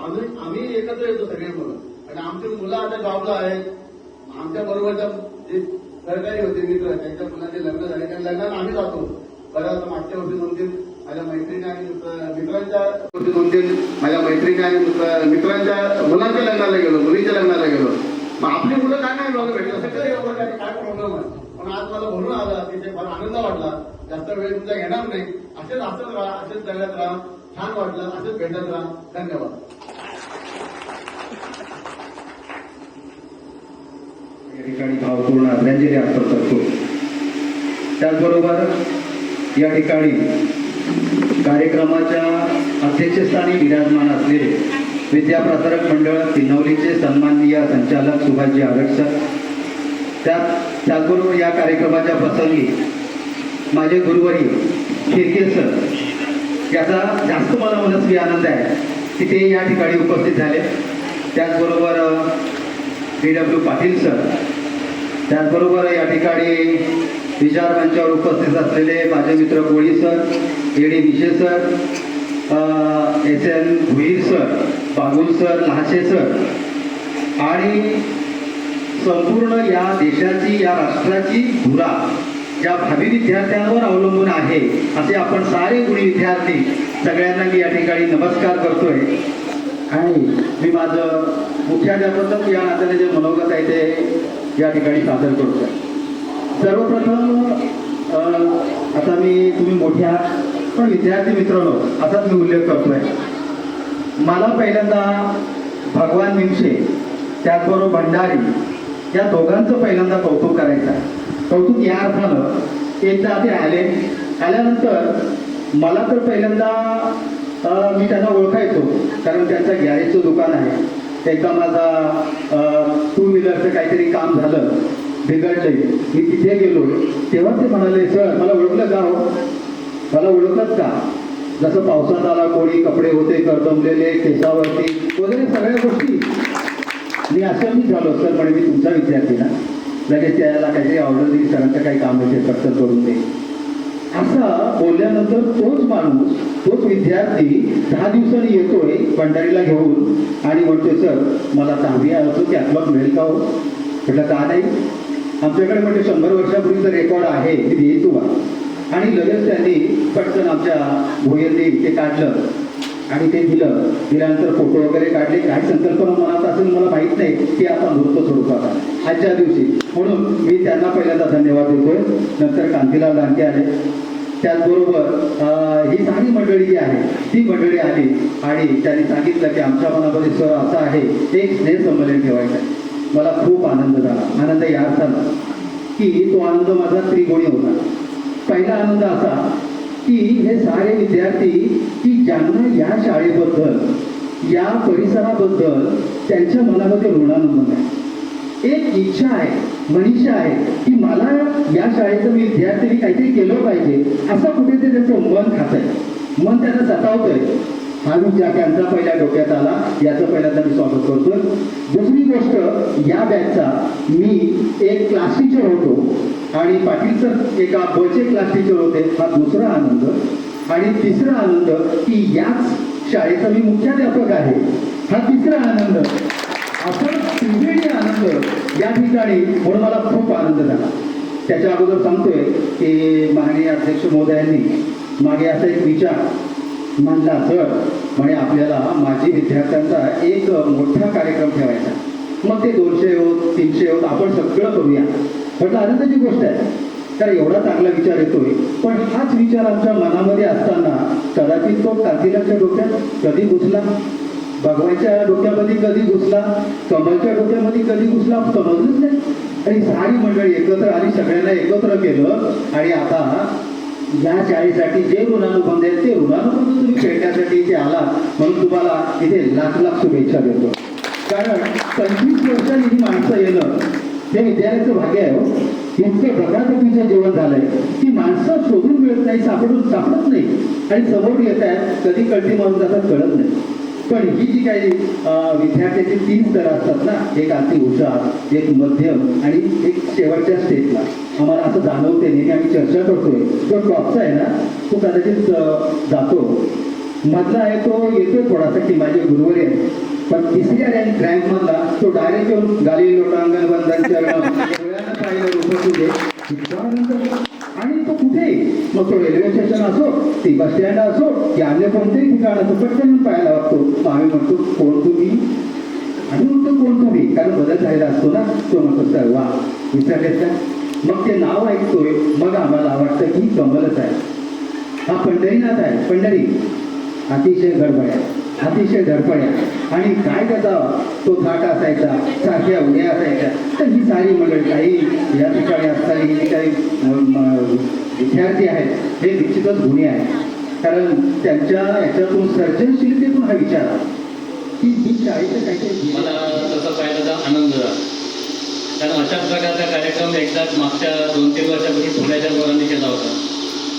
आम्ही एकत्र येतो सगळे मुलं. आणि आमची मुलं आता जॉबला आहेत. आमच्या बरोबरच्या जे सरकारी होते मित्र, त्यांच्या मुलांचे लग्न झाले, त्या लग्नाला आम्ही जातो. बऱ्याच मागच्या वर्षी 2-3 माझ्या मैत्रिणी आणि मित्रांच्या माझ्या मैत्रिणी आणि मित्रांच्या मुलांच्या लग्नाला गेलो, मुलीच्या लग्नाला गेलो. मग आपली मुलं काय नाही बघा भेटलं, सगळं काय प्रॉब्लेम आहे. पण आज मला भरून आला, तिथे फार आनंद वाटला. जास्त वेळ तुमचा घेणार नाही. असेच हसत राहा, असेच जगत राहा. छान वाटलं, असेच भेटत राहा. धन्यवाद. या ठिकाणी भावपूर्ण आदरांजली अर्पण करतो. त्याचबरोबर या ठिकाणी कार्यक्रमाच्या अध्यक्षस्थानी विराजमान असलेले विद्याप्रसारक मंडळ किन्नौलीचे सन्माननीय संचालक सुभाषजी आरट सर, त्याचबरोबर या कार्यक्रमाच्या प्रसंगी माझे गुरुवर्य शिर्के सर, याचा जास्त मला मनस्वी आनंद आहे की ते या ठिकाणी उपस्थित झाले. त्याचबरोबर DW पाटील सर, त्याचबरोबर या ठिकाणी विचार मंचावर उपस्थित असलेले माझे मित्र Koli sir, AD Vishe sir, SN Bhuir sir, Bagul sir, Lahashe sir आणि संपूर्ण या देशाची, या राष्ट्राची धुरा ज्या भावी विद्यार्थ्यांवर अवलंबून आहे असे आपण सारे गुणी विद्यार्थी सगळ्यांना मी या ठिकाणी नमस्कार करतोय. आणि मी माझं मुख्याध्यापक या नात्याने जे मनोगत आहे ते या ठिकाणी सादर करतोय. सर्वप्रथम आता तुम्ही मोठे आहात पण विद्यार्थी मित्रांनो असाच मी उल्लेख करतोय. मला पहिल्यांदा भगवान निमशे त्याचबरोबर भंडारी या दोघांचं पहिल्यांदा कौतुक करायचं आहे. कौतुक या अर्थानं एकदा ते आल्यानंतर मला तर पहिल्यांदा मी त्यांना ओळखायचो कारण त्यांचं गॅरेजचं दुकान आहे. एकदा माझा 2 व्हीलरचं काहीतरी काम झालं, बिघडले, मी तिथे गेलो तेव्हा ते म्हणाले, सर मला ओळखलं का हो, मला ओळखत का? जसं पावसात आला कोणी कपडे होते करदमलेले केसावरती वगैरे सगळ्या गोष्टी. मी असं मी झालो, सर म्हणे मी तुमचा विद्यार्थी ना, लगेच त्याला काहीतरी ऑर्डर दिली, सरांचं काही काम होते पटकन करून दे. असं बोलल्यानंतर तोच माणूस, तोच विद्यार्थी 10 दिवसांनी येतोय भंडारीला घेऊन आणि म्हणतोय, सर मला 10वी असं कॅटलॉग मिळेल का हो? म्हटलं का नाही, आमच्याकडे म्हणजे 100 वर्षापूर्वीचं रेकॉर्ड आहे ते देतो बा. आणि लगेच त्यांनी पटकन आमच्या भोयरने ते काढलं आणि ते दिल्यानंतर फोटो वगैरे काढले. काय संकल्पना मनात असेल मला माहीत नाही, ते आता मूर्त स्वरूपात आजच्या दिवशी. म्हणून मी त्यांना पहिल्यांदा धन्यवाद देतोय. नंतर कांतीलाल लांडगे आले, त्याचबरोबर ही सारी मंडळी जी आहे ती मंडळी आली आणि त्यांनी सांगितलं की आमच्या मनामध्ये सर असं आहे एक स्नेह संमेलन ठेवायचं आहे. मला खूप आनंद झाला. आनंद या अर्थानं की तो आनंद माझा त्रिगुणी होता. पहिला आनंद असा की हे सारे विद्यार्थी की ज्यांना या शाळेबद्दल या परिसराबद्दल त्यांच्या मनामध्ये ऋणानुबंध आहे. एक इच्छा आहे, मनीषा आहे की मला या शाळेचं विद्यार्थ्यांनी काहीतरी केलं पाहिजे असं कुठेतरी त्याचं मन खात आहे, मन त्यांना सतावतंय. हा विचार त्यांचा पहिल्या डोक्यात आला. याचं पहिल्यांदा मी स्वागत करतोय. दुसरी गोष्ट, या बॅचचा मी एक क्लास टीचर होतो आणि पाटील सर एका बचे क्लास टीचर होते. हा दुसरा आनंद. आणि तिसरा आनंद की याच शाळेचा मी मुख्याध्यापक आहे. हा तिसरा आनंद. असं त्रिवेणी आनंद या ठिकाणी म्हणून मला खूप आनंद झाला. त्याच्या अगोदर सांगतोय की माननीय अध्यक्ष महोदयांनी मागे असा एक विचार मांडला. सर म्हणे आपल्याला माजी विद्यार्थ्यांचा एक मोठा कार्यक्रम ठेवायचा. मग ते 200 होत 300 होत आपण सगळं करूया. म्हटलं आनंदाची गोष्ट आहे. तर एवढा चांगला विचार येतोय. पण हाच विचार आमच्या मनामध्ये असताना कदाचित तो कांतीलाच्या डोक्यात कधी घुसला, भगवानच्या डोक्यामध्ये कधी घुसला, कमलच्या डोक्यामध्ये कधी घुसला समजलंच नाही. आणि सारी मंडळी एकत्र आली, सगळ्यांना एकत्र केलं. आणि आता या शाळेसाठी जे ऋणानुबंध आहेत ते ऋणानुबंध तुम्ही फेडण्यासाठी इथे आला म्हणून तुम्हाला इथे लाख लाख शुभेच्छा देतो. कारण 25 वर्षांनी ही माणसं येणं हे विद्यार्थ्याचं भाग्य आहे. हो, इतकं धकाधकीचं जीवन झालंय की माणसं शोधून मिळत नाही, सापडत नाही आणि समोर येत आहेत. कधी कळती मारून जातात कळत नाही. पण ही जी काही विद्यार्थ्याची 3 स्तर असतात ना, एक अति हुशार, एक मध्यम आणि एक शेवटच्या स्टेजला, आम्हाला असं जाणवते. नेहमी आम्ही चर्चा करतोय. जो टॉपचा आहे ना तो कदाचित जातो, मधला आहे तो येतो थोडासा की माझे गुरुवर आहे. पण तिसऱ्या रँकमधला तो डायरेक्ट येऊन गाली लोटांगण बंधन चरण डोळ्यांना पाहिलं रूप तुझे आणि तो कुठेही, मग तो रेल्वे स्टेशन असो, ती बस स्टँड असो की अन्य कोणतेही ठिकाण असो, पटकन पाहायला लागतो. आम्ही म्हणतो कोण तुम्ही, आम्ही म्हणतो कोण तुम्ही, कारण बदल झालेला असतो ना. तो म्हणतो सर वा विचारलेत का. मग ते नाव ऐकतोय, मग आम्हाला वाटतं की कमलच आहे, हा पंढरीनाथ आहे. पंढरी अतिशय गडबड्या, अतिशय धडपड्या आणि काय त्याचा तो थाट असायचा, सारख्या उड्या असायच्या. तर ही सारी मंडळी काही या ठिकाणी असणारी जी काही विद्यार्थी आहेत हे निश्चितच गुणी आहेत. कारण त्यांच्या याच्यातून सर्जनशीलतेतून हा विचार आला की ही शाळेचं काहीतरी. मला तसं पाहिलं तर आनंद झाला. कारण अशाच प्रकारचा कार्यक्रम एकदाच मागच्या 2-3 वर्षापूर्वी पुण्याच्या पोरांनी केला होता.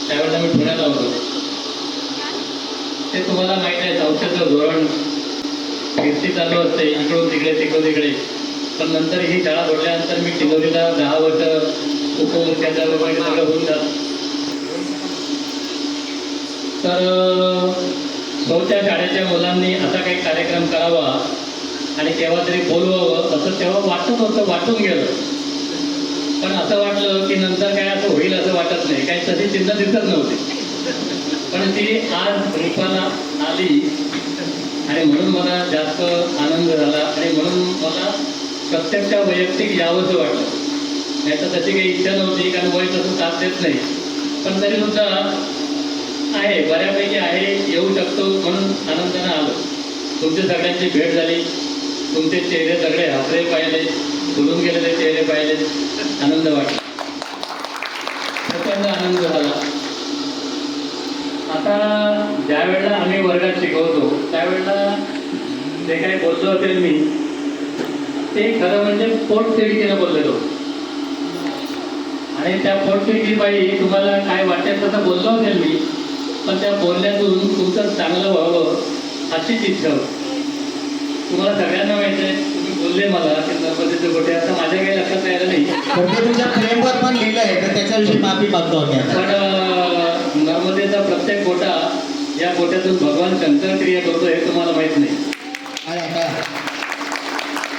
त्यावेळेला मी पुण्याला होतो. ते तुम्हाला माहीत आहे, संस्थेचं धोरण कीर्ती चालू असते इकडून तिकडे. पण नंतर ही शाळा सोडल्यानंतर मी किनोलीला 10 वर्ष उपमुख्याच्या लोकांनी सगळं होऊन जात. तर स्वतः शाळेच्या मुलांनी असा काही कार्यक्रम करावा आणि केव्हा तरी बोलवावं असं तेव्हा वाटत होतं, वाटून गेलं. पण असं वाटलं की नंतर काय असं होईल असं वाटत नाही, काही तशी चिन्ह दिसत नव्हती. पण ती आज रूपाला आली आणि म्हणून मला जास्त आनंद झाला आणि म्हणून मला प्रत्यक्ष वैयक्तिक यावंसं वाटलं. नाही तर तशी काही इच्छा नव्हती, कारण वय तसं साथ देत नाही. पण तरीसुद्धा आहे, बऱ्यापैकी आहे, येऊ शकतो म्हणून आनंदानं आलो. तुमच्या सगळ्यांची भेट झाली, तुमचे चेहरे सगळे हसरे पाहिले, फुलून गेलेले चेहरे पाहिले, आनंद वाटला, प्रचंड आनंद झाला. आता ज्या वेळेला आम्ही वर्गात शिकवतो त्यावेळेला जे काही बोललो असेल मी ते खरं म्हणजे पोटतिडकीनं बोललेलो. आणि त्या पोटतिडकीपायी तुम्हाला काय वाटेल तसं बोललो असेल मी, पण त्या बोलण्यातून तुमचं चांगलं व्हावं अशीच इच्छा होती. तुम्हाला सगळ्यांना माहिती आहे, तुम्ही बोलले मला की नर्मदेचे गोटे, आता माझ्या काही लक्षात राहिलं नाही. तुमच्या फ्रेमवर पण लिहिलं आहे तर त्याच्याविषयी माफी मागतो आम्ही. पण नर्मदेचा प्रत्येक गोटा या गोट्यातून भगवान शंकर क्रिया करतो हे तुम्हाला माहीत नाही.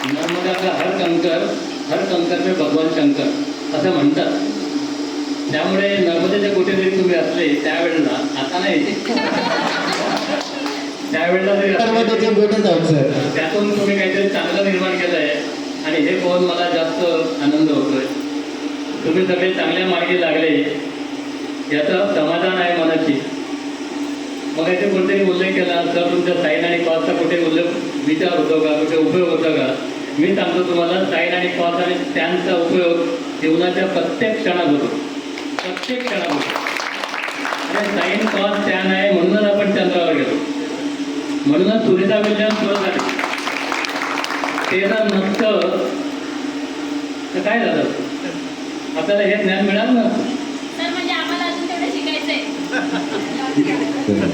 नर्मदाचा हर कंकर में भगवान शंकर असं म्हणतात. त्यामुळे नर्मदेच्या गोटे जरी तुम्ही असले त्यावेळेला, आता नाही त्यावेळेला त्यातून तुम्ही काहीतरी चांगलं निर्माण केलं आहे आणि हे पाहून मला जास्त आनंद होतोय. तुम्ही सगळे चांगल्या मार्गी लागले याचं समाधान आहे मनाची. मग याचे कोणतरी उल्लेख केला तर तुमच्या साईन आणि कॉसचा कुठे विचार होतो का, कुठे उपयोग होतो का? मी सांगतो तुम्हाला, साईन आणि कॉस आणि स्टॅनचा उपयोग जीवनाच्या प्रत्येक क्षणात होतो, प्रत्येक क्षणात होतो. आणि साईन कॉस स्टॅन आहे म्हणूनच आपण चंद्रावर गेलो, म्हणूनच सूर्याचा विज्ञान सुरू झाले. ते जर नसतं तर काय झालं? आपल्याला हे ज्ञान मिळालं ना. सर म्हणजे आम्हाला अजून तेवढं शिकायचंय.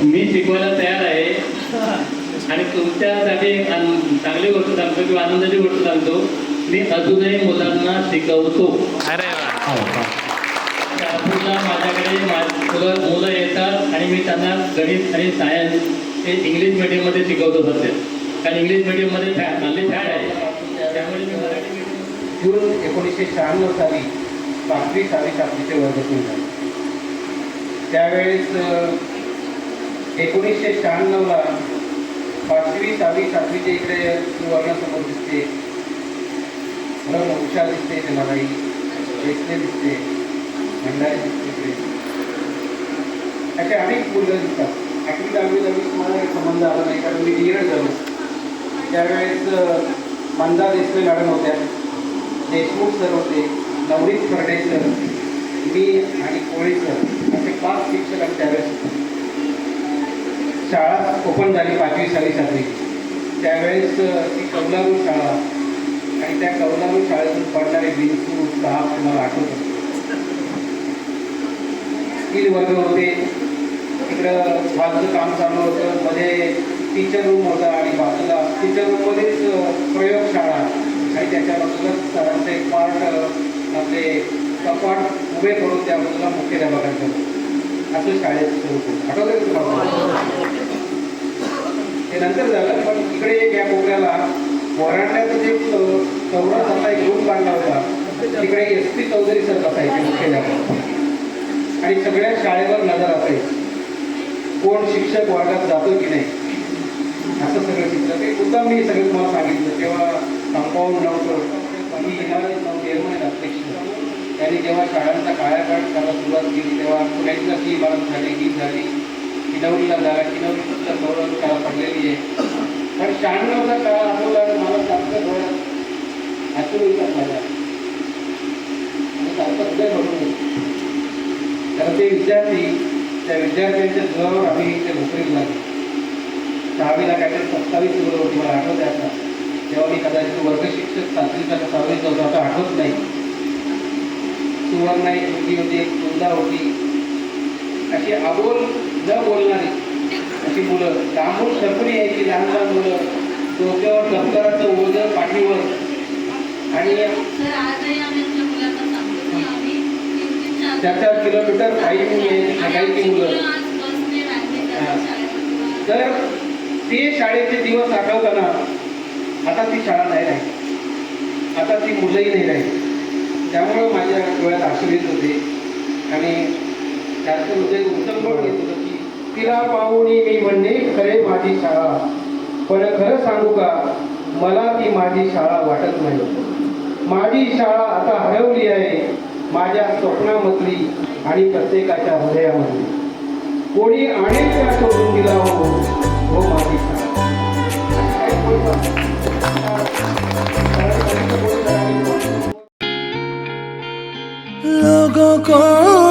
मी शिकवायला तयार आहे आणि तुमच्यासाठी एक चांगली गोष्ट सांगतो किंवा आनंदाची गोष्ट सांगतो, मी अजूनही मुलांना शिकवतो. नागपूरला माझ्याकडे मुलं येतात आणि मी त्यांना गणित आणि सायन्स हे इंग्लिश मिडियममध्ये शिकवतो सध्या, कारण इंग्लिश मिडियममध्ये चांगली फॅड आहे, त्यामुळे मी मराठी मिडियम. जून 1996 साली 5वी 6वी 7वीचे वर्ग सुरू झाले. त्यावेळेस 1996ला 5वी 6वी 7वीच्या इकडे वर्णासमोर दिसते, मला उषा दिसते, मलाही वेसले दिसते, भंडारी दिसते, असे अनेक मुलं दिसतात. 8वी 10वी मला एक संबंध आला नाही, कारण मी डिएड झालो. त्यावेळेस मंदा देशमुख मॅडम होत्या, देशमुख सर होते, नवनीत फर्डे सर, मी आणि कोळी सर असे 5 शिक्षक आणि त्यावेळेस शाळा ओपन झाली 5वी 6वी 7वी. त्यावेळेस ती कौलारू शाळा आणि त्या कौलारू शाळेतून पडणारे बिंदू साप मला आठवत. 3 वर्ग होते, तिकडं बाजूचं काम चालू होतं, मध्ये टीचर रूम होता आणि बाजूला टीचर रूममध्येच प्रयोगशाळा आणि त्याच्या बाजूलाच सरांचं एक पार्ट आपले कपाट उभे करून त्या बाजूला मुख्याध्यापकांचं असं शाळेत सुरू होतं. आठवतं का तुम्हाला? ते नंतर झालं, पण इकडे एक या कोपऱ्याला वरांड्याचं जे चौरस असा एक रूम बांधला होता, तिकडे SP चौधरी सर बसायचे मुख्याध्यापक आणि सगळ्या शाळेवर नजर असायची, कोण शिक्षक वर्गात जातो की नाही असं सगळं शिकलं. ते सुद्धा मी सगळं तुम्हाला सांगितलं. तेव्हा कंपाऊंड नव्हतं, ही इमारत नव्हती, निर्माण अध्यक्ष त्यांनी जेव्हा शाळांचा कायापाठ करायला सुरुवात केली तेव्हा पुण्यातला ही इमारत झाली, ही झाली, किनवलीला झाला, किनवली फक्त गौरव शाळा पडलेली आहे. पण 96चा काळ आठवला आणि मला सारखं डोळ्यात आतून विचार झाला आणि सारखं सुद्धा घडून येतं. कारण ते विद्यार्थी, त्या विद्यार्थ्यांच्या जोरावर आम्ही इथे नोकरीला लागलो. 6वीला काहीतरी 27 मुलं होती, मला आठवत आहे आता. तेव्हा मी कदाचित वर्ग शिक्षक 7वीचा का 6वीचा होता, आता आठवत नाही. सुवर्णा एक मुलगी होती, एक सुंदा होती, अशी आबोल न बोलणारी अशी मुलं, लांबून सरपणी यायची लहान लहान मुलं, डोक्यावर दप्तराचं ओझं पाठीवर. आणि 4 किलोमीटर पायी यायची मुलं. तर ते शाळेचे दिवस आठवताना आता ती शाळा नाही राहिली, आता ती मुलंही नाही राहिली. त्यामुळं माझ्या डोळ्यात आसू येत होते आणि त्याचं हृदय उत्तंबळ येत होतं की तिला पाहुणी मी म्हणणे खरे माझी शाळा, पण खरं सांगू का मला ती माझी शाळा वाटत नाही. माझी शाळा आता हरवली आहे माझ्या स्वप्नामधली आणि प्रत्येकाच्या हृदयामधली. कोणी अनेक वेळा सोडून दिला हो माझी शाळा. लोगों को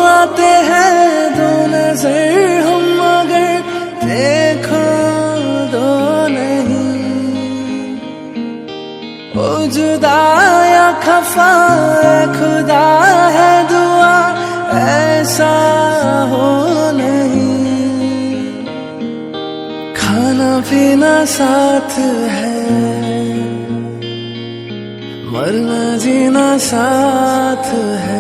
आते हैं दो नजर, हम मगर देखो दो नहीं. ओ जुदा या खफा खुदा है दुआ ऐसा हो नहीं. खाना पीना साथ है, मरना जीना साथ है.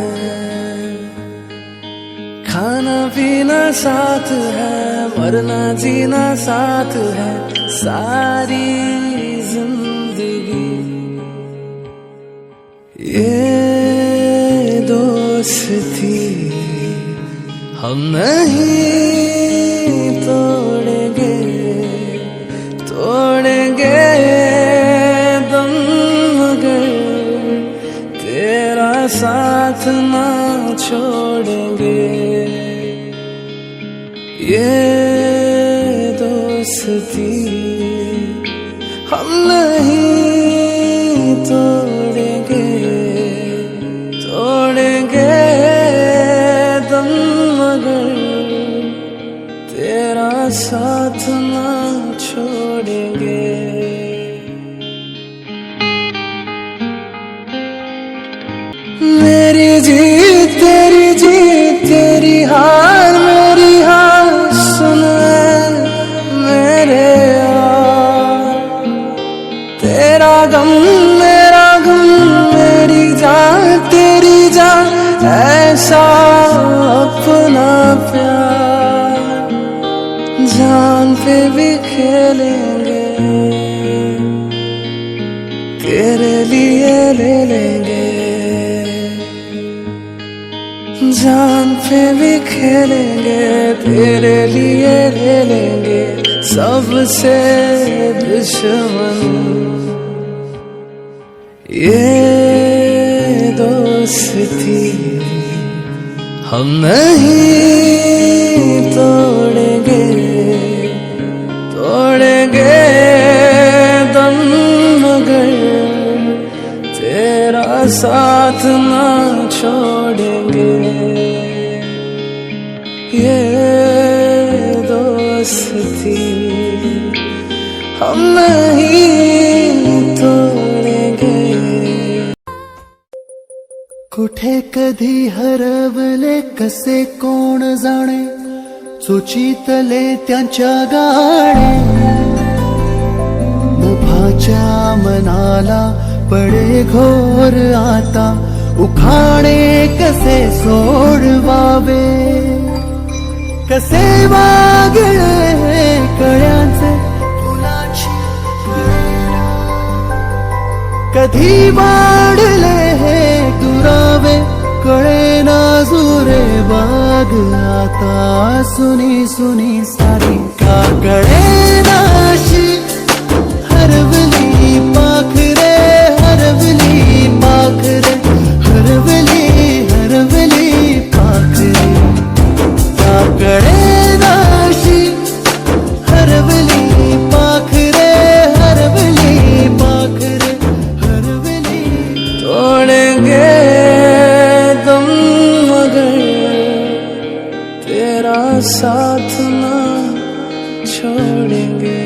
खाना पीना साथ है, मरना जीना साथ है. सारी जिंदगी ये दोस्ती हम नहीं तोड़ेंगे, तोड़ेंगे दम मगर तेरा साथ ना छोड़ेंगे. ये दोस्ती हम नहीं तोड़ेंगे तोड़ेंगे दम मगर तेरा साथ ना छोड़ेंगे। मेरी जीत तेरी हार मेरी हार सुन मेरे यार। तेरा गम मेरा गम मेरी जान तेरी जान ऐसा अपना प्यार जान पे भी खेलेंगे तेरे लिए ले लेंगे जान पे भी खेलेंगे तेरे लिए ले लेंगे सबसे दुश्मन। ये दोस्ती हम नहीं तोड़ेंगे तोड़ेंगे दम मगर तेरा साथ ना छोड़ेंगे। ये दोस्ती हम नहीं तोड़ेंगे। कुठे कधी हरवले कसे कोण जाणे चोचीतले त्यांच्या गाणे मुभाच्या मनाला पडे घोर आता उखाणे कसे सोडवावे कसे वागळे कळ्यांचे फुलाची कधी वाढले हे दुरावे कळे ना जुरे बाग आता सुनी सुनी सारी का कळे नाशी हरवली पाखरे हरवली पाखरे हरवली हरवली पाखरे का कळे नाशी हरवली पाखरे हरवली पाखरे हरवली। तोड़ेंगे दम मगर तेरा साथ ना छोड़ेंगे।